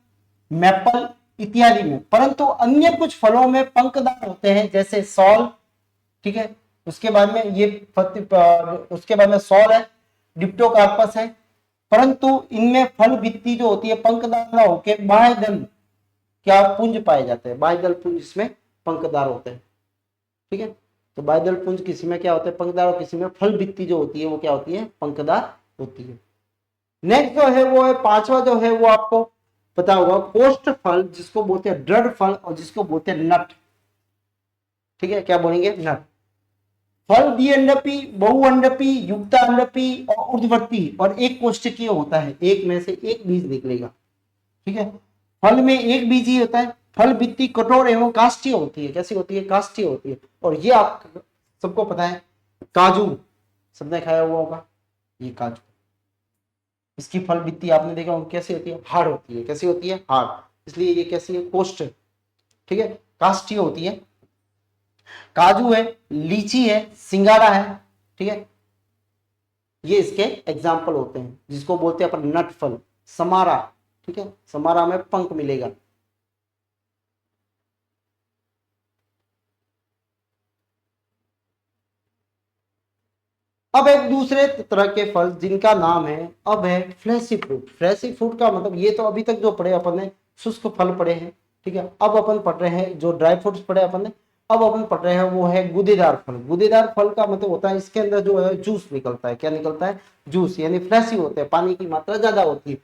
मैपल इत्यादि में। परंतु अन्य कुछ फलों में पंखदार होते हैं, जैसे सॉल। ठीक है, उसके बाद में ये उसके बाद में सॉल है, डिप्टोकार्पस है। परंतु इनमें फल भित्ति जो होती है पंखदार ना होकर बाह्य दल क्या पुंज पाए जाते हैं। बाह्य दल पुंज इसमें पंखदार होते हैं। ठीक है, तो बाह्य दल पुंज किसी में क्या होते हैं, पंखदार, और किसी में फल भित्ति जो होती है वो क्या होती है, पंखदार होती है। नेक्स्ट जो है वो है पांचवा जो है वो आपको पता होगा, कोष्ठ फल, जिसको बोलते हैं दृढ़ फल और जिसको बोलते हैं नट। ठीक है, क्या बोलेंगे, नट। फल द्विअंडपी, बहुअंडपी, युक्तांडपी और ऊर्ध्ववर्ती, और एक कोष्ठकीय होता है, एक में से एक बीज निकलेगा। ठीक है, फल में एक बीज ही होता है। फल भित्ति कठोर एवं काष्ठीय होती है। कैसी होती है, काष्ठीय होती है। और ये आप सबको पता है, काजू सबने खाया हुआ होगा, ये काजू, इसकी फल भित्ति आपने देखा होगा कैसी होती है, हार्ड होती है। कैसी होती है, हार्ड, इसलिए ये कैसी है, कोष्ठ। ठीक है, काष्ठीय होती है। काजू है, लीची है, सिंगाड़ा है। ठीक है, ये इसके एग्जाम्पल होते हैं, जिसको बोलते हैं अपन नट फल। समारा, ठीक है, समारा में पंख मिलेगा। अब एक दूसरे तरह के फल जिनका नाम है, अब है फ्लैशी फ्रूट। फ्लैशी फ्रूट का मतलब, ये तो अभी तक जो पढ़े अपन ने शुष्क फल पढ़े हैं। ठीक है, अब अपन पढ़ रहे हैं जो ड्राई फ्रूट्स पढ़े अपन ने, अब अपन पढ़ रहे हैं वो है गूदेदार फल। गूदेदार फल का मतलब होता है इसके अंदर जो है जूस निकलता है। क्या निकलता है, जूस, यानी फ्लैशी होते हैं, पानी की मात्रा ज्यादा होती है।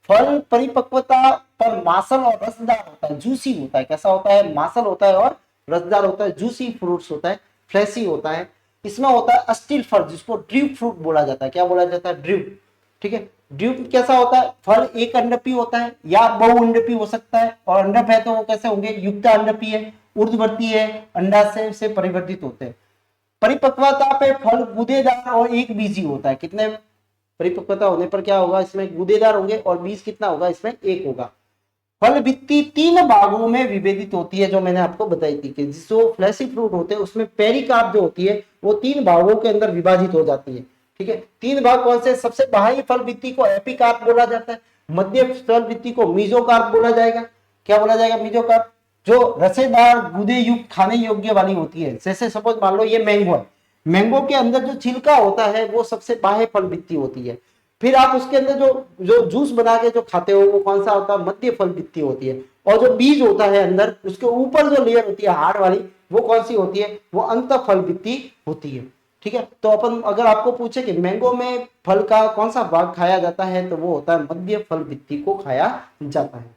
फल परिपक्वता पर मासल और रसदार होता है, जूसी होता है। कैसा होता है, मासल होता है और रसदार होता है, जूसी फ्रूट्स होता है, फ्लैशी होता है। इसमें होता है अस्टिल फल, जिसको ड्रीप फ्रूट बोला जाता है। क्या बोला जाता है, ड्रीप। ठीक है, ड्रीप कैसा होता है, फल एक अंडपी होता है या बहुअंडपी हो सकता है, और अंडप है तो वो कैसे होंगे, युक्त अंडपी है, ऊर्ध्ववर्ती है, अंडाशय से परिवर्तित होते हैं। परिपक्वता पे फल गूदेदार और एक बीजी होता है। कितने परिपक्वता होने पर क्या होगा, इसमें गूदेदार होंगे और बीज कितना होगा, इसमें एक होगा। फल भित्ति तीन भागों में विभेदित होती है, जो मैंने आपको बताई थी कि जो फ्लैशी फ्रूट होते हैं उसमें पेरिकार्प जो होती है वो तीन भागों के अंदर विभाजित हो जाती है। ठीक है, तीन भाग कौन से, सबसे बाहरी फल भित्ति को एपिकार्प बोला जाता है, मध्य फल भित्ति को मीजोकार्प बोला जाएगा। क्या बोला जाएगा, मीजोकार्प, जो रसेदार गुदे युक्त खाने योग्य वाली होती है। जैसे सपोज मान लो ये मैंगो है, मैंगो के अंदर जो छिलका होता है वो सबसे बाह्य फल भित्ति होती है। फिर आप उसके अंदर जो जो जूस बना के जो खाते हो वो कौन सा होता है, मध्य फल भित्ति होती है। और जो बीज होता है अंदर, उसके ऊपर जो लेयर होती है हार्ड वाली, वो कौन सी होती है, वो अंत फल भित्ति होती है। ठीक है, तो अपन अगर आपको पूछे कि मैंगो में फल का कौन सा भाग खाया जाता है, तो वो होता है मध्य फल भित्ति को खाया जाता है।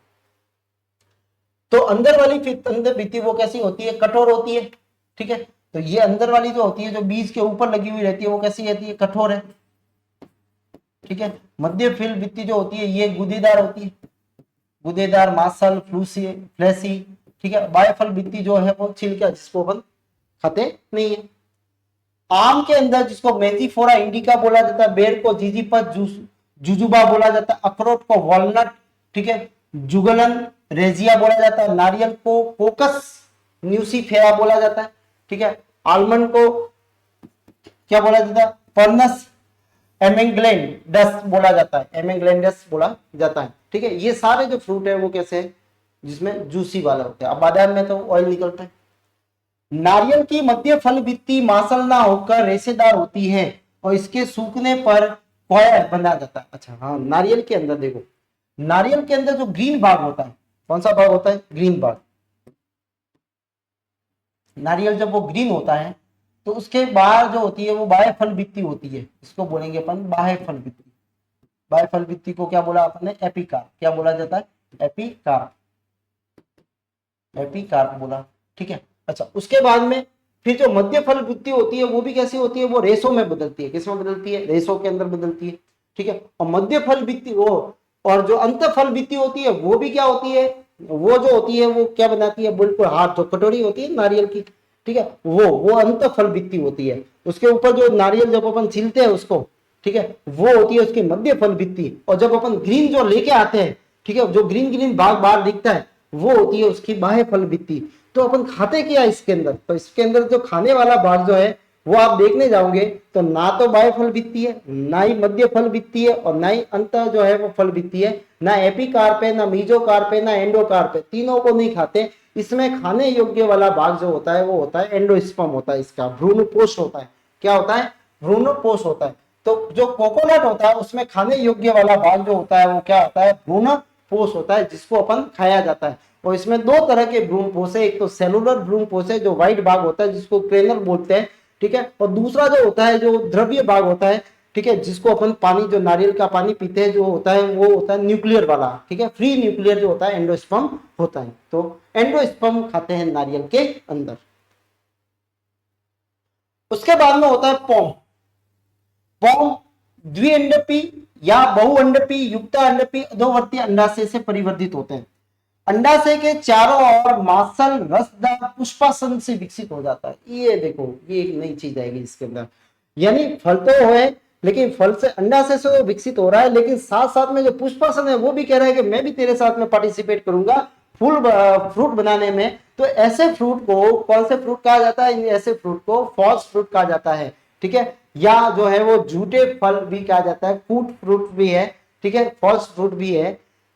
तो अंदर वाली अंदर भित्ति वो कैसी होती है, कठोर होती है। ठीक है, तो ये अंदर वाली जो होती है, जो बीज के ऊपर लगी हुई रहती है, वो कैसी रहती है, कठोर है। ठीक है, मध्य फल भित्ति जो होती है ये गूदेदार होती है, गूदेदार, मासल, फ्लैशी। ठीक है, बाह्य फल भित्ति जो है वो छिलका, जिसको अपन खाते नहीं है। आम के अंदर जिसको मेजीफोरा इंडिका बोला जाता है, बेर को जीजीपस जुजुबा बोला जाता है, अखरोट को वॉलनट, ठीक है, जुगलन रेजिया बोला जाता है, नारियल को कोकस न्यूसीफेरा बोला जाता है, ठीक है, आलमंड को क्या बोला जाता है, पर्नस एमेंग्लेंडस बोला जाता है, एमेंग्लेंडस बोला जाता है, ठीक है। ये सारे जो फ्रूट है वो कैसे है, जिसमें जूसी वाला होता है। अब बादाम में तो ऑयल निकलता है। नारियल की मध्य फल भित्ति मांसल ना होकर रेशेदार होती है और इसके सूखने पर कॉयर बना जाता है। अच्छा हाँ, नारियल के अंदर देखो, नारियल के अंदर जो ग्रीन भाग होता है, कौन सा भाग होता है, ग्रीन भाग। नारियल जब वो ग्रीन होता है तो उसके बाहर जो होती है वो बाह्य फल भित्ति होती है, इसको बोलेंगे अपन बाह्य फल भित्ति। बाह्य फल भित्ति को क्या बोला आपने, एपिकार्प। क्या बोला जाता है, एपिकार्प, एपिकार्प बोला, ठीक है। अच्छा, उसके बाद में फिर जो मध्य फल भित्ति होती है वो भी कैसी होती है, वो रेशों में बदलती है। किसमें बदलती है, रेशों के अंदर बदलती है, ठीक है। और मध्य फल भित्ति वो, और जो अंत फल भित्ति होती है वो भी क्या होती है, वो जो होती है वो क्या बनाती है, बिल्कुल हाथ जो कटोरी होती है नारियल की, ठीक है, वो अंत फल भित्ति होती है। उसके ऊपर जो नारियल जब अपन छीलते हैं उसको, ठीक है, वो होती है उसकी मध्य फल भित्ति। और जब अपन ग्रीन जो लेके आते हैं, ठीक है, जो ग्रीन ग्रीन भाग बाहर दिखता है वो होती है उसकी बाह्य फल भित्ति। तो अपन खाते क्या इसके अंदर, तो इसके अंदर जो खाने वाला भाग जो है वो आप देखने जाओगे तो ना तो बाह्य फल भित्ति है, ना ही मध्य फल भित्ति है, और ना ही अंत जो है वो फल भित्ति है, ना एपिकार्प है, ना मीजोकार्प है, ना एंडोकार्प है, तीनों को नहीं खाते। इसमें खाने योग्य वाला भाग जो होता है वो होता है एंडोस्पर्म होता है, इसका भ्रूणपोष होता है। क्या होता है, भ्रूणपोष होता है। तो जो कोकोनट होता है उसमें खाने योग्य वाला भाग जो होता है वो क्या होता है, भ्रूणपोष होता है, जिसको अपन खाया जाता है। और इसमें दो तरह के भ्रूणपोष है, एक तो सेलुलर भ्रूणपोष है जो व्हाइट भाग होता है जिसको क्रेनल बोलते हैं, ठीक है, और दूसरा जो होता है जो द्रव्य भाग होता है, ठीक है, जिसको अपन पानी, जो नारियल का पानी पीते हैं जो होता है वो होता है न्यूक्लियर वाला, ठीक है, फ्री न्यूक्लियर जो होता है एंडोस्पर्म होता है। तो एंडोस्पर्म खाते हैं नारियल के अंदर। उसके बाद में होता है पोम। पोम द्विअंडपी या बहुअंडपी, युक्त अंडपी, अधोवर्ती अंडाशय से परिवर्तित होते हैं। अंडाशय के चारों ओर मांसल रसदार पुष्पासन से विकसित हो जाता है। ये देखो, ये एक नई चीज आएगी इसके अंदर, यानी फल तो है लेकिन फल से, अंडाशय से विकसित हो रहा है, लेकिन साथ साथ में जो पुष्पासन है वो भी कह रहा है कि मैं भी तेरे साथ में पार्टिसिपेट करूंगा फूल फ्रूट बनाने में। तो ऐसे फ्रूट को कौन से फ्रूट कहा जाता है, ऐसे फ्रूट को फॉल्स फ्रूट कहा जाता है, ठीक है, या जो है वो झूठे फल भी कहा जाता है, फूट फ्रूट भी है, ठीक है, फॉल्स फ्रूट भी है,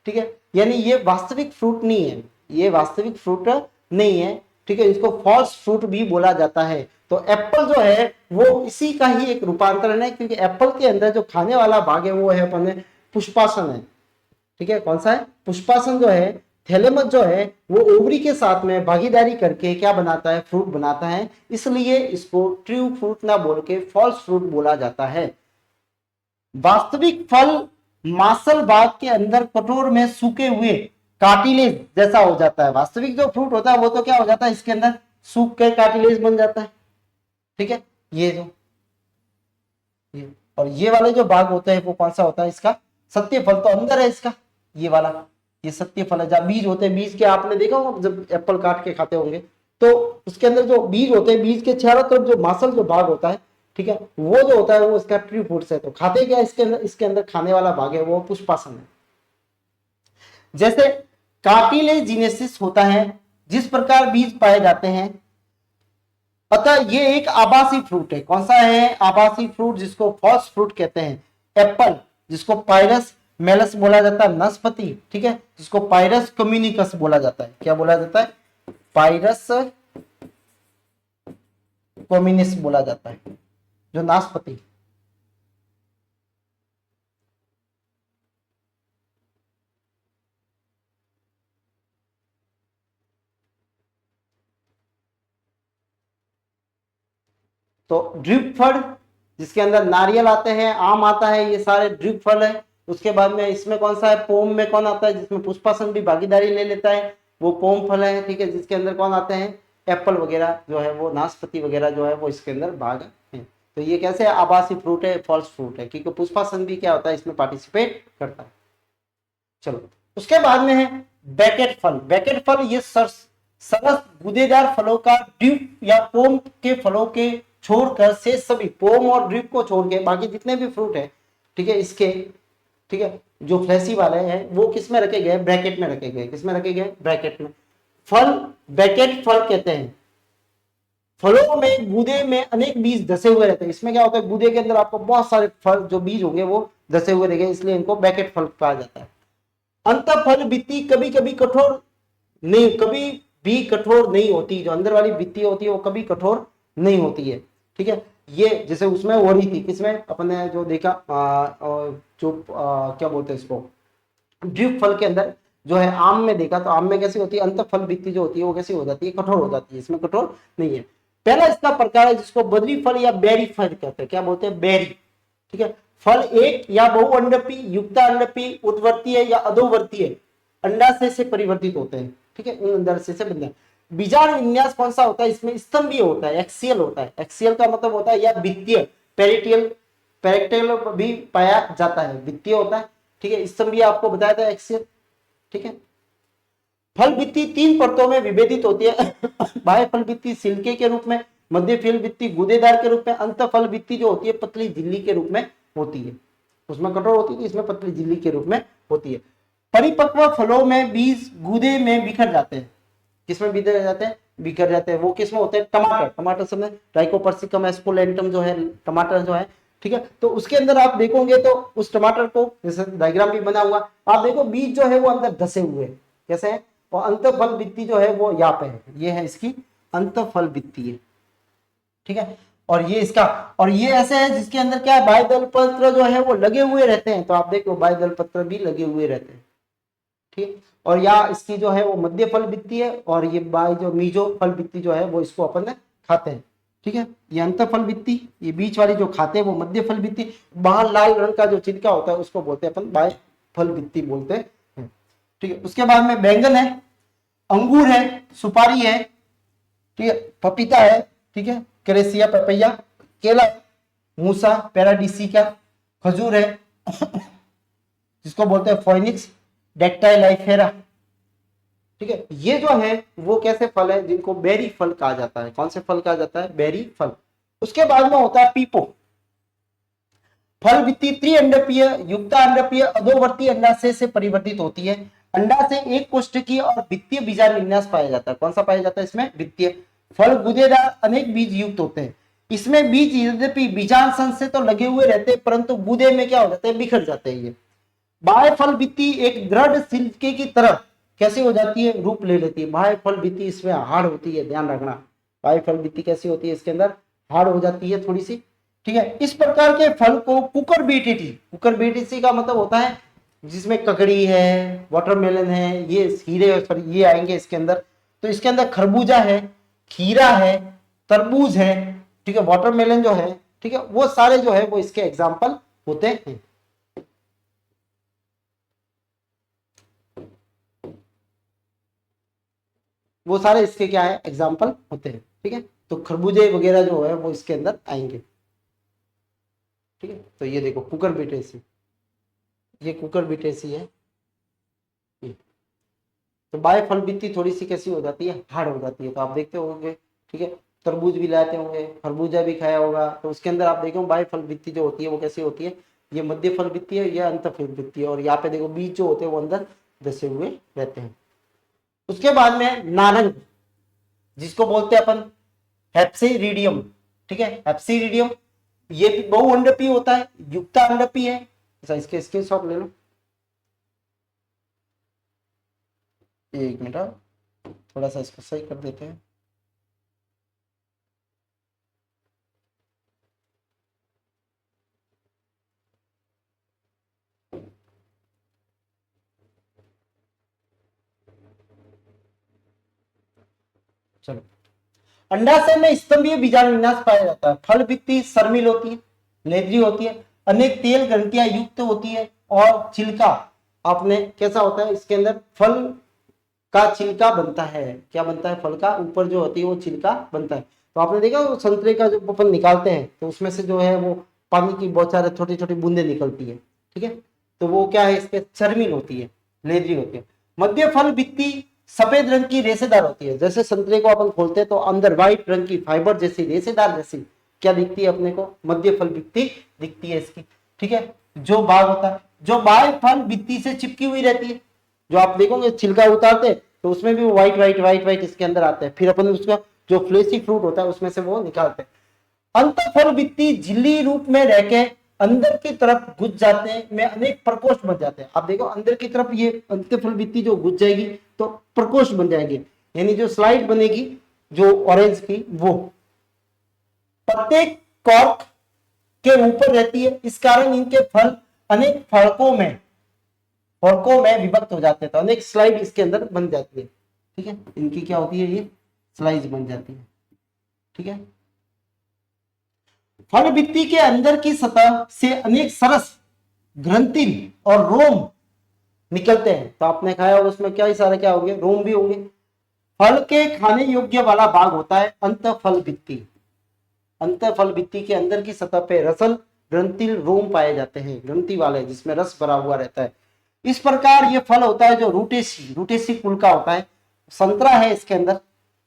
ठीक है, यानी ये वास्तविक फ्रूट नहीं है, ये वास्तविक फ्रूट नहीं है, ठीक है, इसको फॉल्स फ्रूट भी बोला जाता है। तो एप्पल जो है वो इसी का ही एक रूपांतरण है, क्योंकि एप्पल के अंदर जो खाने वाला भाग है वो है अपने पुष्पासन है, ठीक है, कौन सा है, पुष्पासन जो है, थैलेमस जो है वो ओवरी के साथ में भागीदारी करके क्या बनाता है, फ्रूट बनाता है, इसलिए इसको ट्रू फ्रूट ना बोल के फॉल्स फ्रूट बोला जाता है। वास्तविक फल मांसल भाग के अंदर कठोर में सूखे हुए कार्टिलेज जैसा हो जाता है। वास्तविक जो फ्रूट होता है वो तो क्या हो जाता है, इसके अंदर सूख के कार्टिलेज बन जाता है, ठीक है, ये जो ये और ये वाले जो भाग होते हैं वो कौन सा होता है, इसका सत्य फल तो अंदर है इसका, ये वाला, ये सत्य फल है। जब बीज होते हैं, बीज के आपने देखा होगा जब एप्पल काट के खाते होंगे तो उसके अंदर जो बीज होते हैं, बीज के चारों तरफ जो मांसल जो भाग होता है, ठीक है, वो जो होता है वो इसका ट्रू फ्रूट्स है। तो खाते क्या इसके अंदर खाने वाला भाग है वो पुष्पासन है। जैसे कार्टिलेजिनेसिस होता है, जिस प्रकार बीज पाए जाते हैं, अतः ये एक आभासी फ्रूट है। कौन सा है, आभासी फ्रूट, जिसको फॉल्स फ्रूट कहते हैं। एप्पल जिसको पायरस मेलस बोला जाता है, नाशपाती, ठीक है, जिसको पायरस कम्युनिकस बोला जाता है। क्या बोला जाता है, पायरस कम्युनिस बोला जाता है, जो नाशपाती। तो ड्रिप फल जिसके अंदर नारियल आते हैं, आम आता है, ये सारे ड्रिप फल है। उसके बाद में इसमें कौन सा है, पोम में कौन आता है, जिसमें पुष्पासन भी भागीदारी ले लेता है, वो पोम फल है, ठीक है, जिसके अंदर कौन आते हैं, एप्पल वगैरह जो है वो, नाशपाती वगैरह जो है वो इसके अंदर भाग है। तो ये कैसे आभासी फ्रूट है, फॉल्स फ्रूट है, क्योंकि पुष्पासन भी क्या होता है, इसमें पार्टिसिपेट करता है। चलो, उसके बाद में है बैकेट फल। बैकेट फल ये सरस गूदेदार फलों का ड्यूप या पोम के फलों के छोड़कर शेष सभी पोम और ड्रिप को छोड़ के बाकी जितने भी फ्रूट है, ठीक है, इसके, ठीक है, जो फ्लैसी वाले हैं वो किस में रखे गए, ब्रैकेट में रखे गए। किस में रखे गए, ब्रैकेट में। फल ब्रैकेट फल कहते हैं। फलों में गूदे में अनेक बीज धसे हुए रहते हैं। इसमें क्या होता है, गूदे के अंदर आपको बहुत सारे फल जो बीज होंगे वो धसे हुए रहेंगे, इसलिए इनको ब्रैकेट फल कहा जाता है। अंतःफल भित्ति कभी कभी कठोर नहीं, कभी भी कठोर नहीं होती। जो अंदर वाली भित्ति होती है वो कभी कठोर नहीं होती है, ठीक है। ये जैसे उसमें हो रही थी, किसमें अपने जो देखा क्या बोलते हैं इसको, ड्रिप फल के अंदर जो है आम में देखा, तो आम में कैसी होती है, अंतःफल भित्ति जो होती है वो कैसी हो जाती है, कठोर हो जाती है। इसमें कठोर नहीं है। पहला इसका प्रकार है जिसको बद्री फल या बेरी फल कहते हैं। क्या बोलते हैं, बेरी, ठीक है। फल एक या बहुअंडपी, युक्तांडपी, उत्वर्तीय या अधोवर्तीय अंडाशय से परिवर्तित होते हैं, ठीक है, इन अंडाशय से बनते हैं। बीजाणु विन्यास कौन सा होता है, इसमें स्तंभीय होता है, एक्सियल होता है। एक्सियल का मतलब होता है या वित्तीय, पेरिटियल, पेरिटियल भी पाया जाता है, वित्तीय होता है, ठीक है। स्तंभीय आपको बताया था, एक्सियल, ठीक है। फल भित्ति तीन परतों में विभेदित होती है। बाह्य फल भित्ति सिल्के के रूप में, मध्य फल भित्ति गूदेदार के रूप में, अंत फल भित्ति जो होती है पतली झिल्ली के रूप में होती है। उसमें कठोर होती है, इसमें पतली झिल्ली के रूप में होती है। परिपक्व फलों में बीज गूदे में बिखर जाते हैं। किसमें बिखर जाते हैं, बिखर जाते हैं, वो किसमें होते हैं, टमाटर, टमाटर समय ट्राइकोपर्सिकम एस्पोलेंटम जो है टमाटर जो है, ठीक है। तो उसके अंदर आप देखोगे तो उस टमाटर को, जैसे डायग्राम भी बना हुआ, आप देखो बीज जो है वो अंदर धसे हुए कैसे है, और अंतःफल भित्ति जो है वो यहाँ पे है, ये है इसकी अंतःफल भित्ति है, ठीक है। और ये इसका, और ये ऐसे है जिसके अंदर क्या है, बाह्यदल पत्र जो है वो लगे हुए रहते हैं। तो आप देखो बाह्यदल पत्र भी लगे हुए रहते हैं, ठीक। और यहाँ इसकी जो है वो मध्य फल भित्ति है, और ये बाय जो मीजो फल भित्ति जो है वो इसको अपन खाते हैं, ठीक है। ये अंतःफल भित्ति, ये बीच वाली जो खाते हैं वो मध्य फल भित्ति। बाहर लाल रंग का जो छिलका होता है उसको बोलते हैं अपन बाय फल भित्ति बोलते हैं, ठीक है। उसके बाद में बैंगन है, अंगूर है, सुपारी है, ठीक है, पपीता है, ठीक है, क्रेसिया पपैया, केला, मूसा पैराडीसिका, खजूर है जिसको बोलते हैं फोइनिक्स, डेक्टाइलाइफेरा, ठीक है। ये जो है वो कैसे फल है जिनको बेरी फल कहा जाता है। कौन से फल कहा जाता है, बेरी फल। उसके बाद में होता है पीपो। फल भित्ति त्रिअंडपीय, युक्तांडपीय, अधोवर्ती अंडाशय से परिवर्तित होती है। अंडाशय एक कोष्ठकीय और भित्तीय बीजाणु विन्यास पाया जाता है। कौन सा पाया जाता है इसमें, भित्तीय। फल गुदेदार अनेक बीज युक्त होते हैं। इसमें बीज यद्यपि बीजांड संघ से तो लगे हुए रहते हैं परंतु गुदे में क्या हो जाते हैं, बिखर जाते हैं। ये बाह्य फल भित्ति एक दृढ़ सिल्के की तरह कैसे हो जाती है, रूप ले लेती है। बाह्य फल भित्ति इसमें हार्ड होती है, ध्यान रखना। बाह्य फल भित्ति कैसी होती है, इसके अंदर हार्ड हो जाती है थोड़ी सी, ठीक है। इस प्रकार के फल को कुकरबीटेसी, कुकरबीटेसी का मतलब होता है जिसमें ककड़ी है, वाटरमेलन है, ये हीरे सॉरी ये आएंगे इसके अंदर। तो इसके अंदर खरबूजा है, खीरा है, तरबूज है, ठीक है, वाटरमेलन जो है, ठीक है, वो सारे जो है वो इसके एग्जाम्पल होते हैं। वो सारे इसके क्या है, एग्जाम्पल होते हैं, ठीक है। तो खरबूजे वगैरह जो है वो इसके अंदर आएंगे, ठीक है। तो ये देखो कुकरबीटेसी, ये कुकरबीटेसी है। तो बाय फल भित्ति थोड़ी सी कैसी हो जाती है, हार्ड हो जाती है। तो आप देखते होंगे, ठीक है, तरबूज भी लाते होंगे, खरबूजा भी खाया होगा, तो उसके अंदर आप देखो बाय फल भित्ति जो होती है वो कैसी होती है, ये मध्य फल भित्ति है, यह अंत फल भित्ति है। और यहाँ पे देखो बीज जो होते हैं वो अंदर धसे हुए रहते हैं। उसके बाद में नारंग, जिसको बोलते हैं अपन हेप्सिरिडियम, ठीक है, हेप्सिरिडियम, ये भी बहुअंडपी होता है, युक्तांडपी है। ऐसा इसके स्क्रीनशॉट ले लो, एक मिनट, थोड़ा सा इसको सही कर देते हैं। चलो, अंडाशय में स्तंभीय बीजाणु विन्यास पाया जाता है। फल भित्ति सर्मिल होती है, लेदरी होती है, अनेक तेल ग्रंथियां युक्त होती है, और छिलका आपने कैसा होता है, इसके अंदर फल का छिलका बनता है। क्या बनता है, फल का ऊपर जो होती है वो छिलका बनता है। तो आपने देखा वो संतरे का जो अपन निकालते हैं तो उसमें से जो है वो पानी की बौछारें, छोटी छोटी बूंदे निकलती है, ठीक है। तो वो क्या है, इसके सर्मिल होती है, लेदरी होती है। मध्य फल भित्ति सफेद रंग की रेशेदार होती है। जैसे संतरे को अपन खोलते हैं तो अंदर व्हाइट रंग की फाइबर जैसी रेशेदार जैसी क्या दिखती है अपने को, मध्य फल भित्ति दिखती है इसकी, ठीक है। जो भाग होता है, जो बाह्य फल भित्ति से चिपकी हुई रहती है, जो आप देखोगे छिलका उतारते तो उसमें भी व्हाइट व्हाइट व्हाइट व्हाइट इसके अंदर आते हैं, फिर अपन उसका जो फ्लेशी फ्रूट होता है उसमें से वो निकालते हैं। अंतःफल भित्ति झिल्ली रूप में रहके अंदर की तरफ घुस जाते हैं, में अनेक प्रकोष्ठ बन जाते हैं। आप देखो अंदर की तरफ ये अंतःफल भित्ति जो घुस जाएगी तो प्रकोष्ठ बन जाएंगे, यानी जो स्लाइड बनेगी जो ऑरेंज की, वो प्रत्येक कॉर्क के ऊपर रहती है। इस कारण इनके फल अनेक फलकों में विभक्त हो जाते हैं, तो अनेक स्लाइड इसके अंदर बन जाती है, ठीक है। इनकी क्या होती है, ये स्लाइड बन जाती है, ठीक है। फल भित्ति के अंदर की सतह से अनेक सरस, ग्रंथिल और रोम निकलते हैं। तो आपने खाया होगा उसमें क्या सारे क्या होंगे, रोम भी होंगे। फल के खाने योग्य वाला भाग होता है अंतःफल भित्ति। अंतःफल भित्ति के अंदर की सतह पे रसल, ग्रंथिल, रोम पाए जाते हैं, ग्रंथि वाले, जिसमें रस भरा हुआ रहता है। इस प्रकार ये फल होता है जो रूटेसी कुल का होता है। संतरा है इसके अंदर,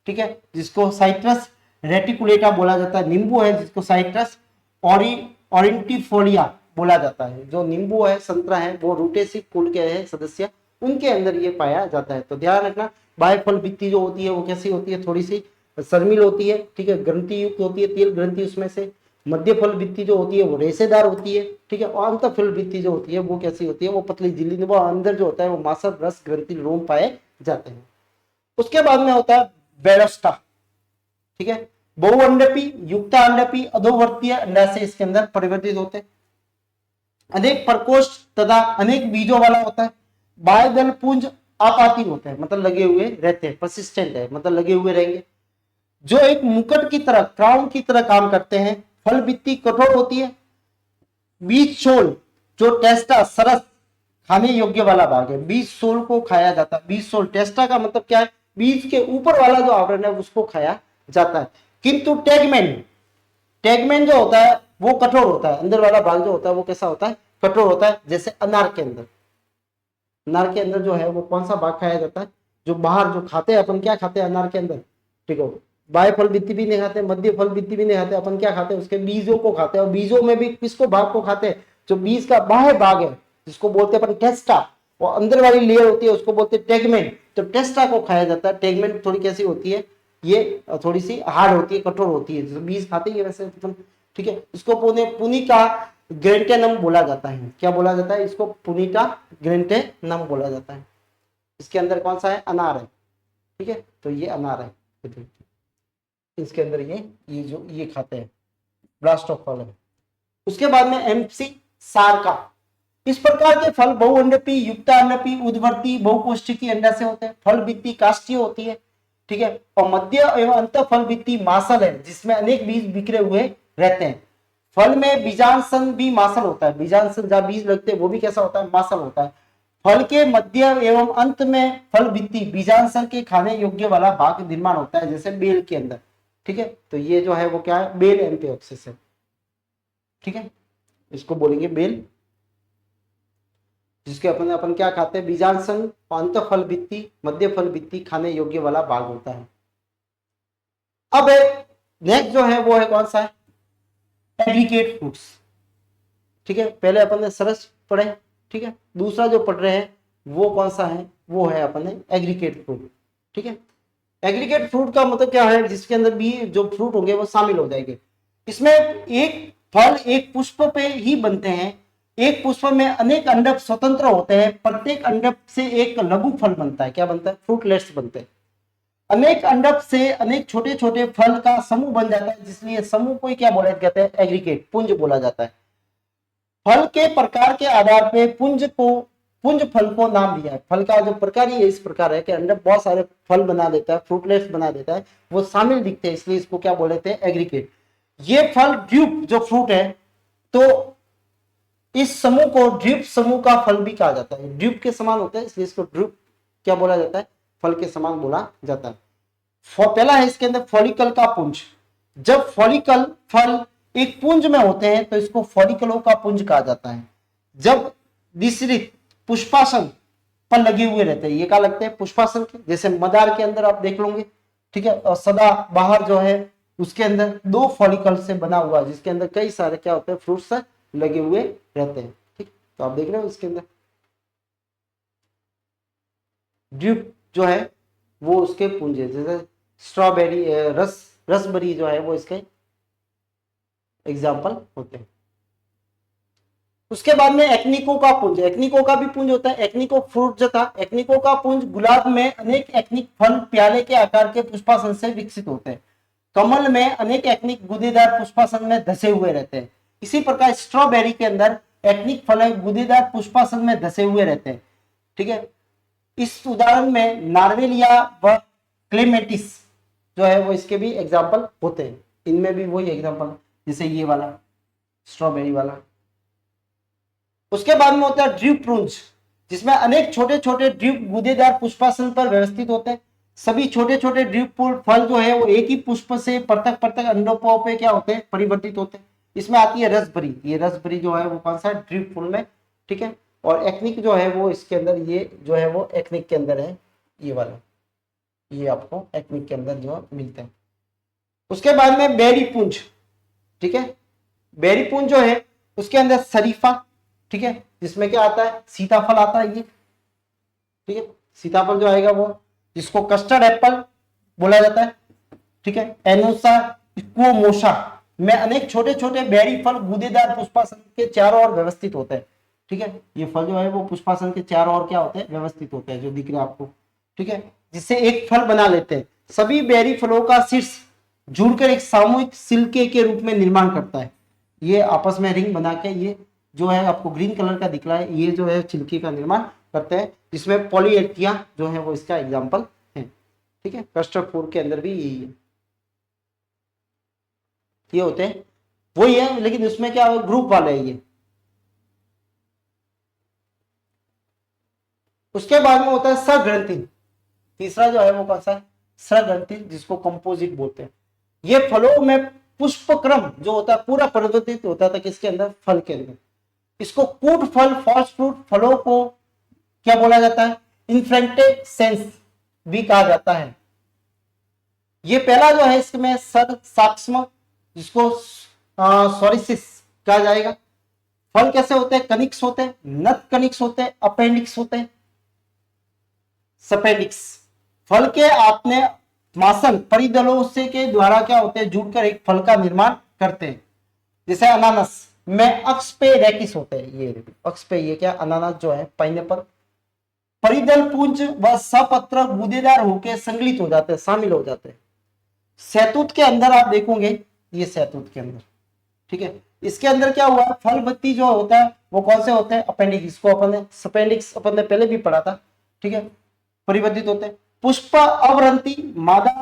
ठीक है, जिसको साइट्रस रेटिकुलेटा बोला जाता है। नींबू है जिसको साइट्रस ऑरेंटिफोलिया बोला जाता है। जो नींबू है, संतरा है, वो रूटेसी कुल के है सदस्य, उनके अंदर ये पाया जाता है। तो ध्यान रखना, बाह्य फल भित्ति जो होती है वो कैसी होती है, थोड़ी सी शर्मिल होती है, ठीक है, ग्रंथि युक्त होती है, तेल ग्रंथि उसमें से। मध्य फल भित्ति जो होती है वो रेशेदार होती है, ठीक है। और अंत फल भित्ति जो होती है वो कैसी होती है, वो पतली झिल्ली, वो अंदर जो होता है वो मांसल, रस, ग्रंथि, रोम पाए जाते हैं। उसके बाद में होता है बेलस्टा, ठीक है। बहुअंडपी, युक्तांडपी, अधोवर्तीय अंडाशय इसके अंदर परिवर्तित होते हैं। अनेक प्रकोष्ठ तथा अनेक बीजों वाला होता है। बाह्यदल पुंज आपाती होते हैं, मतलब लगे हुए रहते हैं, परसिस्टेंट है, मतलब लगे हुए रहेंगे, जो एक मुकुट की तरह, क्राउन की तरह काम करते हैं। फल भित्ति कठोर होती है। बीज सोल, जो टेस्टा, सरस, खाने योग्य वाला भाग है, बीज सोल को खाया जाता है। बीज सोल, टेस्टा का मतलब क्या है, बीज के ऊपर वाला जो आवरण है उसको खाया जाता है। किंतु टेगमेन जो होता है वो कठोर होता है। अंदर वाला भाग जो होता है वो कैसा होता है, कठोर होता है। जैसे अनार के अंदर जो है वो कौन सा भाग खाया जाता है, जो बाहर जो खाते हैं अपन, क्या खाते हैं अनार के अंदर, ठीक है, बाह्य फल भित्ति भी नहीं खाते, मध्य फल भित्ति भी नहीं खाते, अपन क्या खाते हैं, उसके बीजों को खाते हैं। और बीजों में भी किसको भाग को खाते हैं, जो बीज का बाह्य भाग है जिसको बोलते हैं अपन टेस्टा, और अंदर वाली लेयर होती है उसको बोलते हैं टेगमेन। तो टेस्टा को खाया जाता है। टेगमेन थोड़ी कैसी होती है, ये थोड़ी सी हार्ड होती है, कठोर होती है, जो बीज खाते हैं वैसे, ठीक है। इसको पुनिका ग्रेंटेनम बोला जाता है। क्या बोला जाता है इसको, पुनिका ग्रेंटेनम बोला जाता है। इसके अंदर कौन सा है, अनार है, ठीक है। तो ये अनार है, इसके अंदर ये जो ये खाते हैं, ब्लास्ट ऑफ फल है। उसके बाद में एमसी सारका। इस प्रकार के फल बहुअंडपी, युक्तांडपी, उद्वर्ती, बहुकोष्ठिकी अंडा से होते हैं। फल भित्ति काष्ठीय होती है, ठीक है। और मध्य एवं अंत फल भित्ति मासल है, जिसमें अनेक बीज बिखरे हुए रहते हैं। फल में बीजांसन भी मासल होता है। बीजांसन जहां बीज लगते हैं वो भी कैसा होता है, मासल होता है। फल के मध्य एवं अंत में फल भित्ति बीजांसन के खाने योग्य वाला भाग निर्माण होता है, जैसे बेल के अंदर, ठीक है। तो ये जो है वो क्या है, बेल एम्पियोक्सिस है, ठीक है। इसको बोलेंगे बेल, जिसके अपन क्या खाते हैं, बीजांसन, अंत फल भित्ति, मध्य फल भित्ति खाने योग्य वाला भाग होता है। अब नेक्स्ट जो है वो है कौन सा है, एग्रीगेट फ्रूट्स, ठीक है। पहले अपन ने सरस पढ़े, ठीक है। दूसरा जो पढ़ रहे हैं वो कौन सा है, वो है अपन ने एग्रीगेट फ्रूट, ठीक है। एग्रीगेट फ्रूट का मतलब क्या है, जिसके अंदर भी जो फ्रूट होंगे वो शामिल हो जाएंगे। इसमें एक फल एक पुष्प पे ही बनते हैं। एक पुष्प में अनेक अंडक स्वतंत्र होते हैं। प्रत्येक अंडक से एक लघु फल बनता है। क्या बनता है, फ्रूटलेट्स बनते हैं। अनेक अंडक से अनेक छोटे छोटे फल का समूह बन जाता है, जिसलिए समूह को क्या बोला जाता है, एग्रीगेट, पुंज बोला जाता है। फल के प्रकार के आधार पे पुंज फल को नाम दिया है। फल का जो प्रकार ही इस प्रकार है कि अंडक बहुत सारे फल बना देता है, फ्रूटलेट्स बना देता है, वो शामिल दिखते हैं, इसलिए इसको क्या बोले थे, एग्रीगेट। ये फल ड्यूप जो फ्रूट है, तो इस समूह को ड्यूप समूह का फल भी कहा जाता है। ड्यूप के समान होता है, इसलिए इसको ड्यूप क्या बोला जाता है, फल के समान बोला जाता है। पहला है इसके अंदर फॉलिकल का पुंज। जब फॉलिकल फल एक पुंज में होते हैं तो इसको फॉलिकलों का पुंज कहा जाता है। जब विसरित पुष्पासन पर लगे हुए रहते हैं, ये क्या लगते हैं, पुष्पासन के, जैसे मदार के अंदर आप देख लोगे, ठीक है। और सदा बाहर जो है उसके अंदर 2 फॉलिकल से बना हुआ है, जिसके अंदर कई सारे क्या होते हैं फ्रूट्स लगे हुए रहते हैं। ठीक, तो आप देख रहे हो इसके अंदर ड्यूप जो है वो उसके पुंज है, जैसे स्ट्रॉबेरी रसबेरी जो है वो इसके एग्जाम्पल होते हैं। उसके बाद में एक्निको का पुंज, एक्निको का भी पुंज होता है। एक्निको फ्रूट जो था, एक्निको का पुंज गुलाब में अनेक एक्निक फल प्याले के आकार के पुष्पासन से विकसित होते हैं। कमल में अनेक एक्निक गुदेदार पुष्पासन में धसे हुए रहते हैं। इसी प्रकार स्ट्रॉबेरी के अंदर एक्निक फल गुदेदार पुष्पासन में धसे हुए रहते हैं। ठीक है, इस उदाहरण में नार्वेलिया व क्लेमेटिस जो है वो इसके भी एग्जाम्पल होते हैं। इनमें भी वही एग्जाम्पल, जैसे ये वाला स्ट्रॉबेरी वाला। उसके बाद में होता है ड्रूप पुंज, जिसमें अनेक छोटे छोटे ड्रूप गूदेदार पुष्पासन पर व्यवस्थित होते हैं। सभी छोटे छोटे ड्रूप फल जो है वो एक ही पुष्प से पृथक पृथक अंडों पे क्या होते हैं परिवर्तित होते हैं। इसमें आती है रसबेरी, ये रसबेरी जो है वो कौन सा ड्रूप फूल में। ठीक है, और एक्निक जो है वो इसके अंदर, ये जो है वो एक्निक के अंदर है, ये वाला, ये आपको एक्निक के अंदर जो मिलते हैं। उसके बाद में बेरी पुंज। ठीक है, बेरी पुंज जो है उसके अंदर शरीफा, ठीक है, जिसमें क्या आता है सीताफल आता है ये। ठीक है, सीताफल जो आएगा वो, जिसको कस्टर्ड एप्पल बोला जाता है। ठीक है, एनोसा इक्वोमोसा में अनेक छोटे छोटे बेरी फल गूदेदार पुष्पासन के चारों ओर व्यवस्थित होते हैं। ठीक है, ये फल जो है वो पुष्पासन के चारों ओर क्या होते हैं व्यवस्थित होते हैं, जो दिख रहे हैं आपको। ठीक है, जिससे एक फल बना लेते हैं। सभी बेरी फलों का शीर्ष जुड़कर एक सामूहिक सिल्के के रूप में निर्माण करता है। ये आपस में रिंग बना के, ये जो है आपको ग्रीन कलर का दिख रहा है, ये जो है छिलके का निर्माण करते हैं, जिसमें पॉलीएटिया जो है वो इसका एग्जाम्पल है। ठीक है, कस्टर्ड फूड के अंदर भी यही है, ये होते हैं वही है, लेकिन उसमें क्या है ग्रुप वाले है ये। उसके बाद में होता है सग्रंथि। तीसरा जो है वो कौन सा है सग्रंथि, जिसको कंपोजिट बोलते हैं। ये फलों में पुष्पक्रम जो होता है पूरा परिवर्तित होता था किसके अंदर फल के अंदर। इसको कूट फल फॉल्स फ्रूट फलों को क्या बोला जाता है इन्फ्रेंटेसेंस भी कहा जाता है। ये पहला जो है इसमें सर साक्ष्म, जिसको सोरिसिस कहा जाएगा। फल कैसे होते हैं कनिक्स होते हैं, नत कनिक्स होते हैं, अपेंडिक्स होते हैं, सपेंडिक्स। फल के आपने मासन परिदलों से के द्वारा क्या होते हैं जुड़कर एक फल का निर्माण करते हैं। जैसे अनानास में अक्ष पे रेकिस होते हैं, ये अक्ष पे ये क्या अनानास जो है पाइनएप्पल। परिदल पुंज व सपत्र गूदेदार होकर संगलित हो जाते हैं, शामिल हो जाते हैं। सैतूत के अंदर आप देखोगे, ये सैतूत के अंदर, ठीक है, इसके अंदर क्या हुआ फल बत्ती जो होता है वो कौन से होते हैं अपेंडिक्स, इसको अपन सपेंडिक्स अपन ने पहले भी पढ़ा था। ठीक है, परिवर्तित होते हैं। पुष्प अवरंती मादा,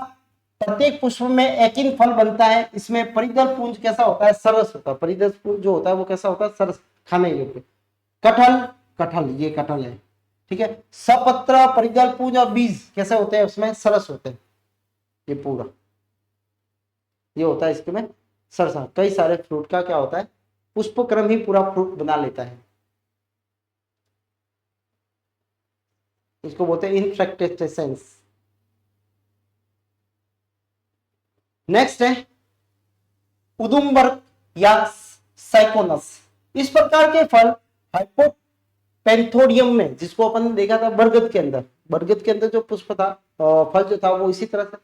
प्रत्येक पुष्प में एकिन फल बनता है। इसमें परिदल पुंज कैसा होता है सरस होता है, परिदल पुंज जो होता है वो कैसा होता है सरस, खाने योग्य। कटहल, कटहल ये कटहल है। ठीक है, सपत्र परिदल पुंज और बीज कैसे होते हैं उसमें सरस होते हैं। ये पूरा ये होता है इसके में सरसा। कई सारे फ्रूट का क्या होता है पुष्पक्रम ही पूरा फ्रूट बना लेता है, इसको बोलते हैं इन्फ्रेक्टेसेंस। नेक्स्ट है उदुम्बर या साइकोनस। इस प्रकार के फल हाइपोपेंथोडियम में, जिसको अपन देखा था बरगद के अंदर, बरगद के अंदर जो पुष्प था फल जो था वो इसी तरह से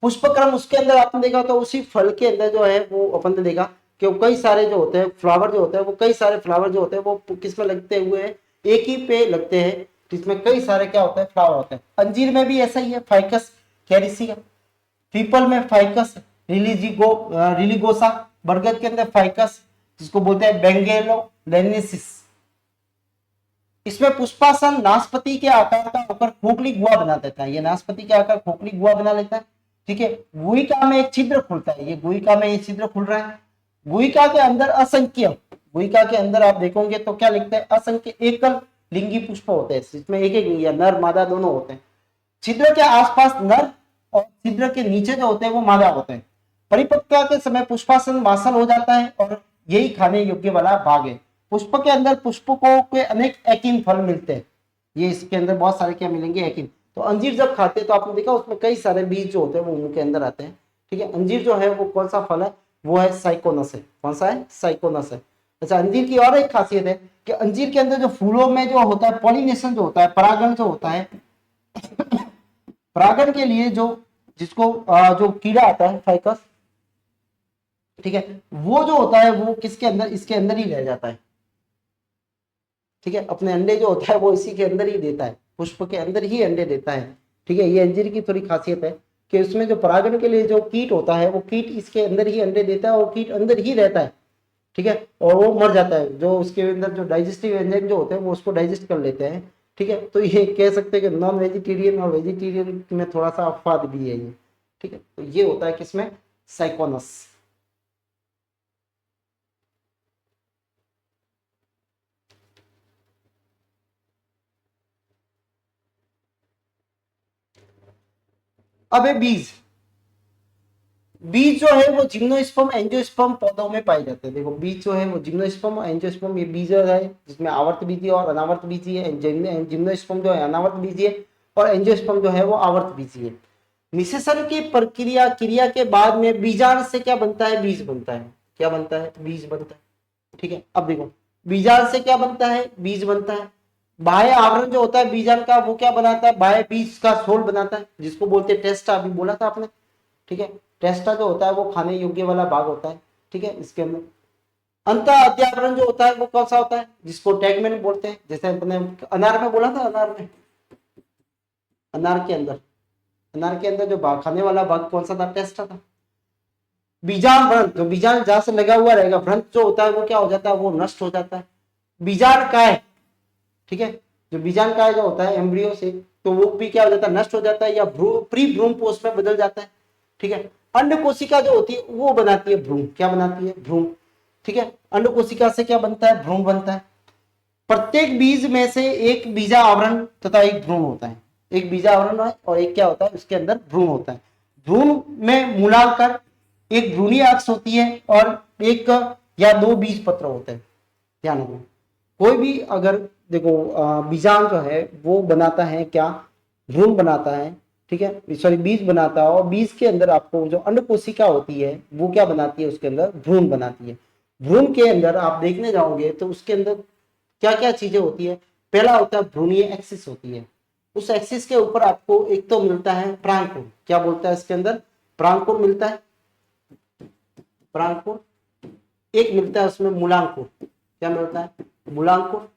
पुष्पक्रम उसके अंदर आपने देखा तो उसी फल के अंदर जो है वो अपन ने देखा कि कई सारे जो होते हैं फ्लावर जो होते हैं वो कई सारे फ्लावर जो होते हैं वो किस में लगते हुए हैं एक ही पे लगते हैं, जिसमें कई सारे क्या होते हैं फ्लावर होते हैं। अंजीर में भी ऐसा ही है, फाइकस कैरिसिया। पीपल में फाइकस रिलिगोसा। बरगद के अंदर फाइकस जिसको बोलते हैं बेंगेलोलेनेसिस। इसमें पुष्पासन नाशपति के आकार का होकर खोखली गुहा बना देता है। ये नाशपति के आकार खोखली गुहा बना लेता है। ठीक है, गुहिका में एक छिद्र खुलता है, ये गुहिका में एक छिद्र खुल रहा है। गुहिका के अंदर असंख्य, गुहिका के अंदर आप देखोगे तो क्या लिखते हैं असंख्य एकल लिंगी पुष्प होते हैं, इसमें एक एक लिंगी नर मादा दोनों होते हैं। छिद्र के आसपास नर और छिद्र के नीचे जो होते हैं वो मादा होते हैं। परिपक्वता के समय पुष्पासन मासन हो जाता है और यही खाने योग्य वाला भाग है। पुष्प के अंदर पुष्पकों के अनेक एकिन फल मिलते हैं। ये इसके अंदर बहुत सारे क्या मिलेंगे एकिन। तो अंजीर जब खाते हैं तो आपने देखा उसमें कई सारे बीज जो होते हैं वो मुंह के अंदर आते हैं। ठीक है, अंजीर जो है वो कौन सा फल है, वो है साइकोनस है। कौन सा है, साइकोनस है। अच्छा, अंजीर की और एक खासियत है कि अंजीर के अंदर जो फूलों में जो होता है पॉलिनेशन जो होता है, परागण जो होता है, परागण के लिए जो जिसको जो कीड़ा आता है फाइकस, ठीक है, वो जो होता है वो किसके अंदर, इसके अंदर ही रह जाता है। ठीक है, अपने अंडे जो होता है वो इसी के अंदर ही देता है, पुष्प के अंदर ही अंडे देता है। ठीक है, ये अंजीर की थोड़ी खासियत है कि उसमें जो परागण के लिए जो कीट होता है वो कीट इसके अंदर ही अंडे देता है और कीट अंदर ही रहता है। ठीक है, और वो मर जाता है, जो उसके अंदर जो डाइजेस्टिव एंजाइम जो होते हैं वो उसको डाइजेस्ट कर लेते हैं। ठीक है, तो ये कह सकते हैं कि नॉन वेजिटेरियन और वेजिटेरियन में थोड़ा सा अपवाद भी है ये। ठीक है, तो ये होता है किसमें, साइकोनस। अब है बीज। बीज जो है वो जिम्नोस्पर्म एंजियोस्पर्म पौधों में पाए जाते हैं। देखो बीज जो है वो जिम्नोस्पर्म और एंजियोस्पर्म, ये बीज है जिसमें आवर्त बीजी और अनावर्त बीजी है। जिम्नोस्पर्म जो है अनावर्त बीजी है और एंजियोस्पर्म जो है वो आवर्त बीजी है। निषेचन की प्रक्रिया क्रिया के बाद में बीजांड से क्या बनता है, बीज बनता है। क्या बनता है, बीज बनता है। ठीक है, अब देखो बीजांड से क्या बनता है, बीज बनता है। बाह्य आवरण जो होता है बीजांड का वो क्या बनाता है, बाह्य बीज का सोल बनाता है, जिसको बोलते हैं टेस्टा, अभी बोला था आपने। ठीक है, टेस्टा जो होता है वो खाने योग्य वाला भाग होता है। ठीक है, इसके अंदर अंत अध्यावरण जो होता है वो कौन सा होता है, जिसको टैगमेन बोलते हैं। जैसे अपने अनार में बोला था, अनार में, अनार के अंदर जो भाग खाने वाला भाग कौन सा था, टेस्टा था। बीजाण व्रंत, जो बीजाण जहां से लगा हुआ रहेगा, व्रंत जो होता है वो क्या हो जाता है, वो नष्ट हो जाता है। बीजाण काय, ठीक है, जो बीजाण काय जो होता है एम्ब्रियो से, तो वो भी क्या हो जाता है, नष्ट हो जाता है या प्री भ्रूण पोष में बदल जाता है। ठीक है, अंड कोशिका जो होती है वो बनाती है भ्रूण। क्या बनाती है, भ्रूण। ठीक है, अंड कोशिका से क्या बनता है, भ्रूण बनता है। प्रत्येक बीज में से एक बीजा आवरण तथा एक भ्रूण होता है। एक बीजा आवरण है और एक क्या होता है, उसके अंदर भ्रूण होता है। भ्रूण में मूलांकर एक भ्रूणी अक्ष होती है और एक या दो बीज पत्र होते हैं। ध्यान रखना, कोई भी अगर देखो बीजांड जो है वो बनाता है क्या, भ्रूण बनाता है। ठीक है, सॉरी बीज बनाता है, और बीज के अंदर आपको जो अंड कोशिका होती है वो क्या बनाती है, उसके अंदर भ्रूण बनाती है। भ्रूण के अंदर आप देखने जाओगे तो उसके अंदर क्या क्या चीजें होती है। पहला होता है भ्रूणीय एक्सिस होती है। उस एक्सिस के ऊपर आपको एक तो मिलता है प्रांकुर। क्या बोलता है इसके अंदर, प्रांकुर मिलता है, प्रांकुर। एक मिलता है उसमें मूलांकुर। क्या मिलता है, मूलांकुर।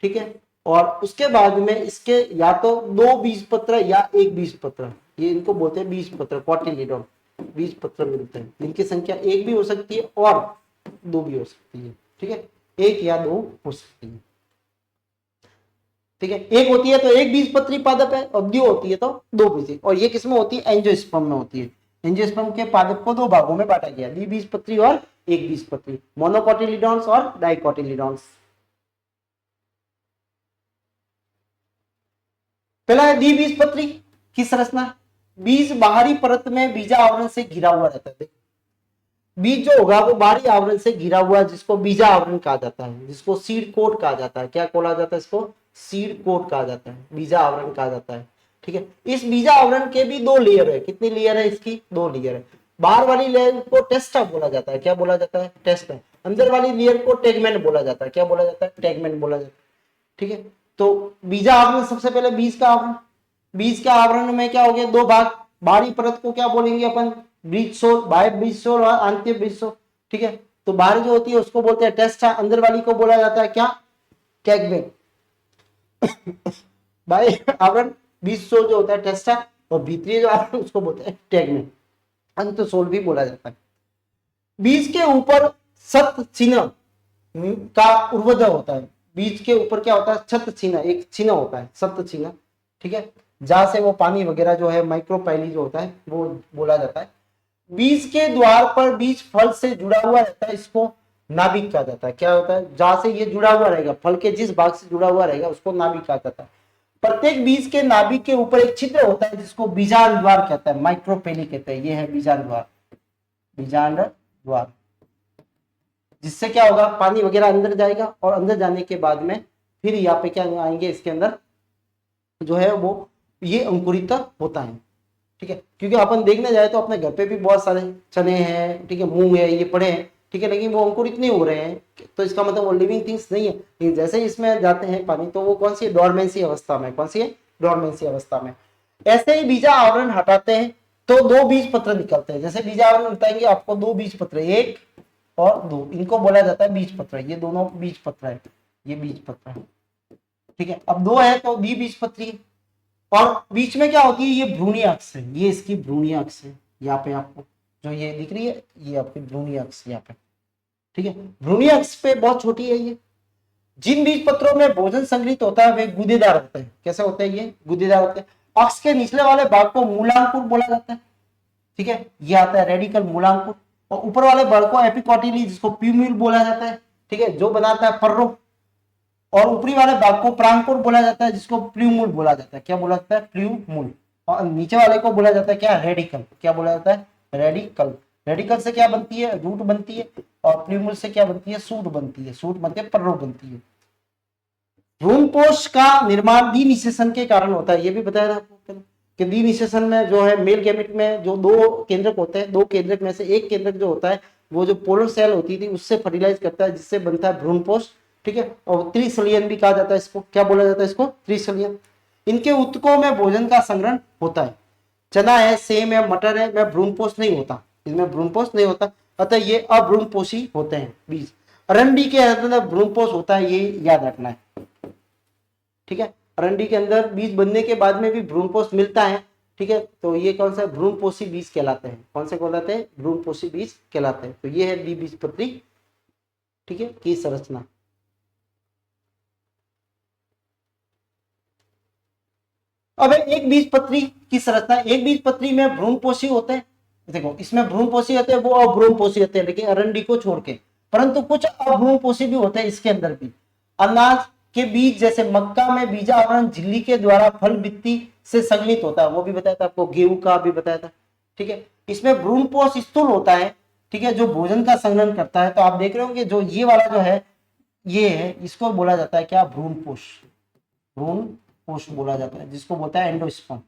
ठीक है, और उसके बाद में इसके या तो दो बीज पत्र या एक बीज पत्र, ये इनको बोलते हैं बीज पत्र, कॉटिलीडॉन बीज पत्र मिलते हैं, जिनकी संख्या एक भी हो सकती है और दो भी हो सकती है। ठीक है, एक या दो हो सकती है। ठीक है, एक होती है तो एक बीज पत्री पादप है और दो होती है तो दो बीज। और ये किसमें होती है, एंजियोस्पर्म में होती है। एंजियोस्पर्म के पादप को दो भागों में बांटा गया, द्विबीजपत्री और एक बीजपत्री, मोनोकोटिलीडॉन्स और डाइकोटिलीडॉन्स। पहला है द्विबीजपत्री की संरचना। बीज बाहरी परत में बीजा आवरण से घिरा हुआ रहता है। बीज जो होगा वो बाहरी आवरण से घिरा हुआ, जिसको बीजा आवरण कहा जाता है, जिसको सीड कोट कहा जाता है। क्या बोला जाता है इसको, सीड कोट कहा जाता है, बीजा आवरण कहा जाता है। ठीक है, इस बीजा आवरण के भी दो लेयर है। कितनी लेयर है इसकी, दो लेयर है। बाहर वाली लेयर को टेस्टा बोला जाता है। क्या बोला जाता है, टेस्टा। अंदर वाली लेयर को टेगमेन बोला जाता है। क्या बोला जाता है, टेगमेन बोला जाता है। ठीक है, तो बीजा आवरण सबसे पहले बीज का आवरण। बीज के आवरण में क्या हो गया, दो भाग। बाहरी परत को क्या बोलेंगे अपन, बीज सोल, बाह्य बीज सोल और आंतरिक बीज सोल। ठीक है, तो बाहरी जो होती है उसको बोलते हैं टेस्टा, अंदर वाली को बोला जाता है क्या, टैगमेन। बाह्य आवरण बीज सोल जो होता है टेस्टा, और भीतरी जो आवरण उसको बोलते हैं टैगमेन, अंत सोल भी बोला जाता है। बीज के ऊपर सत चिन्ह का उर्वदय होता है। बीज के ऊपर क्या होता है, छत चिन्ह, एक चिन्ह होता है, सत चिन्ह। ठीक है, जहां से वो पानी वगैरह जो है माइक्रोपाइली जो होता है वो बोला जाता है। बीज के द्वार पर बीज फल से जुड़ा हुआ रहता है, इसको नाभिक कहा जाता है। क्या होता है, जहां से ये जुड़ा हुआ रहेगा, फल के जिस भाग से जुड़ा हुआ रहेगा उसको नाभिक कहा जाता है। प्रत्येक बीज के नाभिक के ऊपर एक छिद्र होता है जिसको बीजांड द्वार कहता है, माइक्रोपेली कहते हैं। ये है बीजांड द्वार, बीजांड द्वार, जिससे क्या होगा, पानी वगैरह अंदर जाएगा और अंदर जाने के बाद में फिर यहाँ पे क्या आएंगे, इसके अंदर जो है वो ये अंकुरित होता है। ठीक है, क्योंकि अपन देखने जाए तो अपने घर पे भी बहुत सारे चने हैं, ठीक है, मूंग है, ये पड़े हैं, ठीक है, लेकिन वो अंकुरित नहीं हो रहे हैं, तो इसका मतलब वो लिविंग थिंग्स नहीं है। लेकिन जैसे ही इसमें जाते हैं पानी तो वो कौन सी डोरमेंसी अवस्था में, कौन सी है डोरमेंसी अवस्था में। ऐसे ही बीजा आवरण हटाते हैं तो दो बीज पत्र निकलते हैं। जैसे बीजा आवरण बताएंगे आपको, दो बीज पत्र, एक और दो, इनको बोला जाता है बीज पत्र। ये दोनों बीज पत्र है, ये बीज पत्र है, ठीक है। अब दो है तो बीज पत्री है। और बीच में क्या होती है, ये भ्रूणी अक्ष है, ये इसकी भ्रूणी अक्ष है। यहाँ पे आपको जो ये दिख रही है, ये आपकी भ्रूणी अक्ष यहाँ पे, ठीक है। भ्रूणी अक्ष पे बहुत छोटी है ये। जिन बीज पत्रों में भोजन संग्रहित होता है वे गूदेदार होते हैं। कैसे होते हैं ये, गूदेदार होते हैं। अक्ष के निचले वाले भाग को मूलांकुर बोला जाता है, ठीक है, ये आता है रेडिकल मूलांकुर। और ऊपर वाले भाग को एपिकोटिली, जिसको प्यूम्यूल बोला जाता है, ठीक है, जो बनाता है पर्रो। और ऊपरी वाले भाग को प्रांकुर बोला जाता है, जिसको प्ल्यूमूल बोला जाता है। क्या बोला जाता है, प्ल्यूमूल। और नीचे वाले को बोला जाता है क्या, रेडिकल। क्या बोला जाता है, रेडिकल। रेडिकल से क्या बनती है, रूट बनती है। और प्ल्यूमूल से क्या बनती है, सूट बनती है। सूट बनते पर्रो बनती है। भ्रूणपोष का निर्माण डीनिसेशन के कारण होता है, ये भी बताया था आपको कि डीनिसेशन में जो है मेल गैमेट में जो दो केंद्रक होते हैं, दो केंद्रक में से एक केंद्रक जो होता है वो जो पोलर सेल होती थी उससे फर्टिलाइज करता है, जिससे बनता है भ्रूणपोष, ठीक है। और त्रिसलियन भी कहा जाता है इसको। क्या बोला जाता है इसको, त्रिसलियन। इनके ऊतकों में भोजन का संग्रहण होता है। चना है, सेम है, मटर है, में भ्रूणपोष नहीं होता, इसमें भ्रूणपोष नहीं होता, अतः ये अभ्रूणपोषी होते हैं बीज। अरंडी के अंदर भ्रूणपोष होता है, ये याद रखना है, ठीक है। अरंडी के अंदर बीज बनने के बाद में भी भ्रूणपोष मिलता है, ठीक है। तो ये कौन सा भ्रूणपोषी बीज कहलाते हैं, कौन से कहलाते हैं, भ्रूणपोषी बीज कहलाते हैं। तो ये है द्विबीजपत्री, ठीक है, की संरचना। अब एक बीजपत्री की संरचना, एक बीजपत्री में भ्रूणपोषी होते हैं, देखो इसमें भ्रूणपोषी होते हैं, वो अभ्रूणपोषी होते हैं, लेकिन अरंडी को छोड़ के। परंतु कुछ अभ्रूणपोषी भी होते हैं इसके अंदर भी। अनाज के बीज जैसे मक्का में बीजा आवरण झिल्ली के द्वारा फल भित्ति से संग्रहित होता है, वो भी बताया था आपको, गेहूं का भी बताया था, ठीक है। इसमें भ्रूणपोष स्थूल होता है, ठीक है, जो भोजन का संग्रहण करता है। तो आप देख रहे हो कि जो ये वाला जो है, ये है, इसको बोला जाता है क्या, भ्रूणपोष। भ्रूणपोष बोला जाता है, जिसको बोलता है एंडोस्पर्म।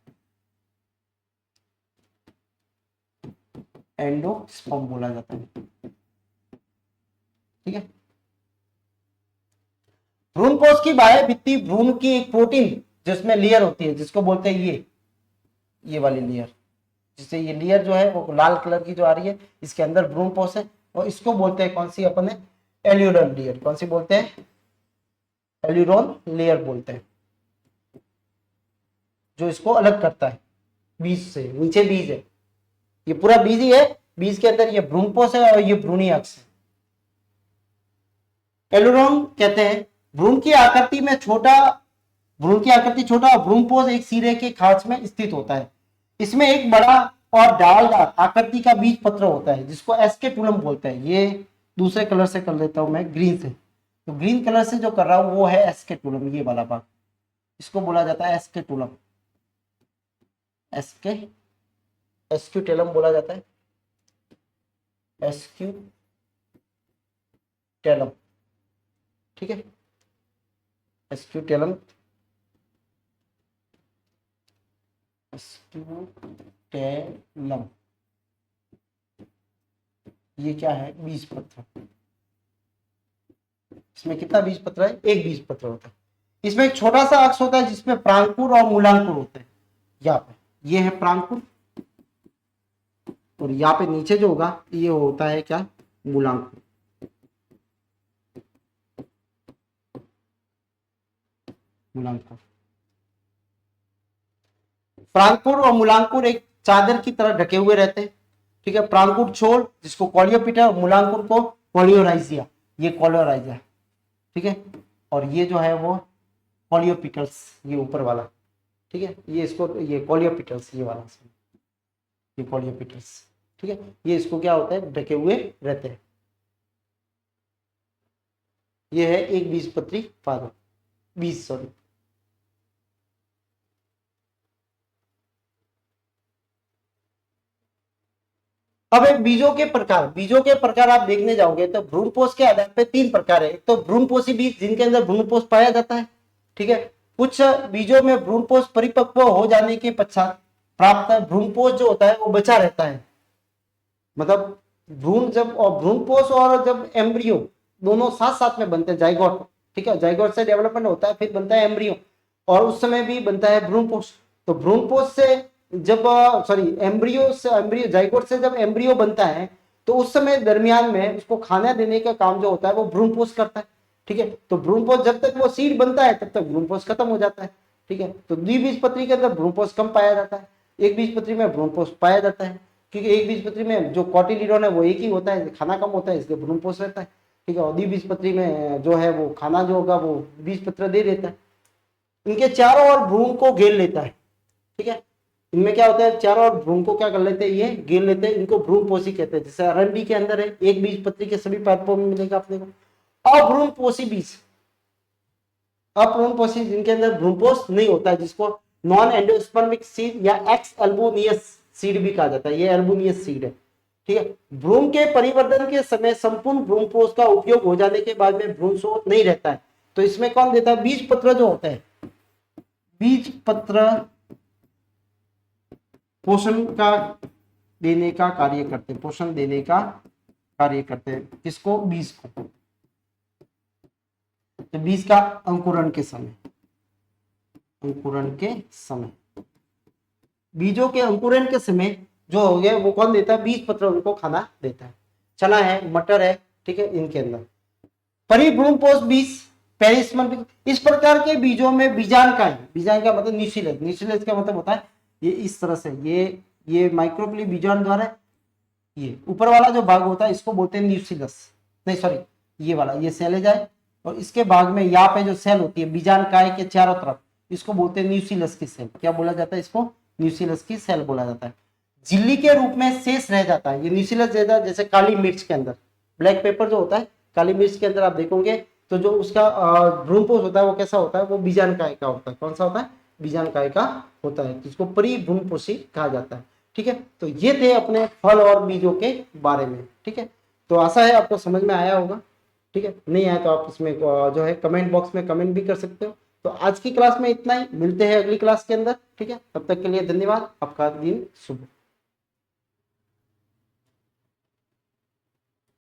एंडोस्पर्म बोला जाता है, ठीक है। भ्रूणपोष की बाह्य भित्ति भ्रूण की एक प्रोटीन जिसमें लेयर होती है, जिसको बोलते हैं ये वाली लेयर, जिससे ये लेयर जो है वो लाल कलर की जो आ रही है, इसके अंदर भ्रूणपोष है। और इसको बोलते हैं कौन सी, अपने एल्यूरल लेयर। कौन सी बोलते हैं, एल्यूरल लेयर बोलते हैं, जो इसको अलग करता है बीज से। नीचे बीज है, ये पूरा बीज ही है, बीज के अंदर ये भ्रूणपोष है और ये भ्रूणी अक्ष है। एलुरोन कहते हैं भ्रूण की आकृति में छोटा, भ्रूण की आकृति छोटा और भ्रूणपोष एक सिरे के खांच में स्थित होता है। इसमें एक बड़ा और डालदार आकृति का बीज पत्र होता है, जिसको एस्केटुलम बोलते हैं। ये दूसरे कलर से कर लेता हूं मैं, ग्रीन से। तो ग्रीन कलर से जो कर रहा हूं वो है एस्केटुलम, ये वाला भाग, इसको बोला जाता है एस्केटुलम। एस्क्यूटेलम बोला जाता है, एस्क्यूटेलम, ठीक है, एस्क्यूटेलम। एस्क्यूटेलम ये क्या है, बीज पत्र। इसमें कितना बीज पत्र है, एक बीज पत्र होता है। इसमें एक छोटा सा अक्ष होता है जिसमें प्रांकुर और मूलांकुर होते हैं। यहाँ पे ये है प्रांकुर, और यहाँ पे नीचे जो होगा ये होता है क्या, मूलांकुर। मूलांकुर, प्रांकुर और मूलांकुर एक चादर की तरह ढके हुए रहते हैं, ठीक है। प्रांकुर छोड़ जिसको कॉलियोपिटा, और मूलांकुर को कॉलियोराइजिया, ये कॉलियोराइजिया, ठीक है। और ये जो है वो कॉलियोपिटल्स, ये ऊपर वाला, ठीक है, ये इसको, ये कॉलियोपिटल्स, ये वाला, ये कॉलियोपिटल्स, ठीक है। ये इसको क्या होता है, ढके हुए रहते हैं। ये है एक बीजपत्री पादप, बीज, सॉरी। अब एक बीजों के प्रकार, बीजों के प्रकार आप देखने जाओगे तो भ्रूणपोष के आधार पे तीन प्रकार है। एक तो भ्रूणपोषी बीज, जिनके अंदर भ्रूणपोष पाया जाता है, ठीक है। कुछ बीजों में भ्रूणपोष परिपक्व हो जाने के पश्चात, प्राप्त भ्रूणपोष जो होता है वो बचा रहता है। मतलब भ्रूण जब और भ्रूणपोष और जब एम्ब्रियो दोनों साथ साथ में बनते हैं, जाइगोट, ठीक है, जाइगोट से डेवलपमेंट होता है, फिर बनता है एम्ब्रियो, और उस समय भी बनता है भ्रूणपोष। तो भ्रूणपोष से जब सॉरी एम्ब्रियो से एम्ब्रियो जाइगोट से जब एम्ब्रियो बनता है तो उस समय दरमियान में उसको खाना देने का काम जो होता है वो भ्रूणपोष करता है, ठीक है। तो भ्रूणपोष जब तक वो सीड बनता है तब तक भ्रूणपोष खत्म हो जाता है, ठीक है। तो द्विबीजपत्री के अंदर भ्रूणपोष कम पाया जाता है, एक बीजपत्री में भ्रूणपोष पाया जाता है, क्योंकि एक बीजपत्री में जो कॉटिलीडोन है वो एक ही होता है, खाना कम होता है, इसलिए भ्रूणपोष रहता है, ठीक है। और द्विबीजपत्री में जो है वो खाना जो होगा वो बीजपत्र दे देता है। इनके चारों ओर भ्रूण को घेर लेता है, ठीक है। इनमें क्या होता है, चारों ओर भ्रूण को क्या कर लेते हैं, ये घेर लेते हैं, इनको भ्रूणपोषी कहते हैं। जैसे अरंडी के अंदर है, एक बीजपत्री के सभी पादपों में मिलेगा अपने को। अभ्रूणपोषी बीज, अभ्रूणपोषी जिनके अंदर भ्रूणपोष नहीं होता है, जिसको नॉन एंडोस्पर्मिक सीड या एक्स एल्बोनियस सीड भी कहा जाता है, ये एल्बोनियस सीड है, ठीक है। भ्रूण के परिवर्तन के समय संपूर्ण भ्रूणपोष का उपयोग हो जाने के बाद में भ्रूण स्रोत नहीं रहता है, तो इसमें कौन देता है, बीज पत्र जो होता है, बीज पत्र पोषण का देने का कार्य करते हैं, पोषण देने का कार्य करते हैं, किसको, बीज को। तो बीज का अंकुरण के समय, अंकुरण के समय, बीजों के अंकुरण के समय जो हो गया वो कौन देता है, बीज पत्र उनको खाना देता है। चना है, मटर है, ठीक है, इनके अंदर परिभ्रूणपोष बीज, पेरिस्मन, इस प्रकार के बीजों में बीजांडकाएं, बीजांड का मतलब न्यूक्लियस, न्यूक्लियस का मतलब होता है ये इस तरह से, ये माइक्रोप्ली बीजांड द्वारा, ये ऊपर वाला जो भाग होता है इसको बोलते हैं न्यूक्लियस, नहीं सॉरी ये वाला, ये सेल जाए और इसके भाग में यहाँ पे जो सेल होती है बीजांडकाय के चारों तरफ, इसको बोलते हैं न्यूक्लियस की सेल। क्या बोला जाता है इसको, न्यूक्लियस की सेल बोला जाता है। झिल्ली के रूप में शेष रह जाता है ये न्यूक्लियस, जैसे काली मिर्च के अंदर, ब्लैक पेपर जो होता है, काली मिर्च के अंदर आप देखोगे तो जो उसका भ्रूणपोष होता है वो कैसा होता है, वो बीजांडकाय का होता है। कौन सा होता है, बीजांडकाय का होता है, जिसको परिभ्रूणपोषी कहा जाता है, ठीक है। तो ये थे अपने फल और बीजों के बारे में, ठीक है। तो आशा है आपको समझ में आया होगा, ठीक है। नहीं आया तो आप इसमें जो है कमेंट बॉक्स में कमेंट भी कर सकते हो। तो आज की क्लास में इतना ही, मिलते हैं अगली क्लास के अंदर, ठीक है। तब तक के लिए धन्यवाद, आपका दिन शुभ।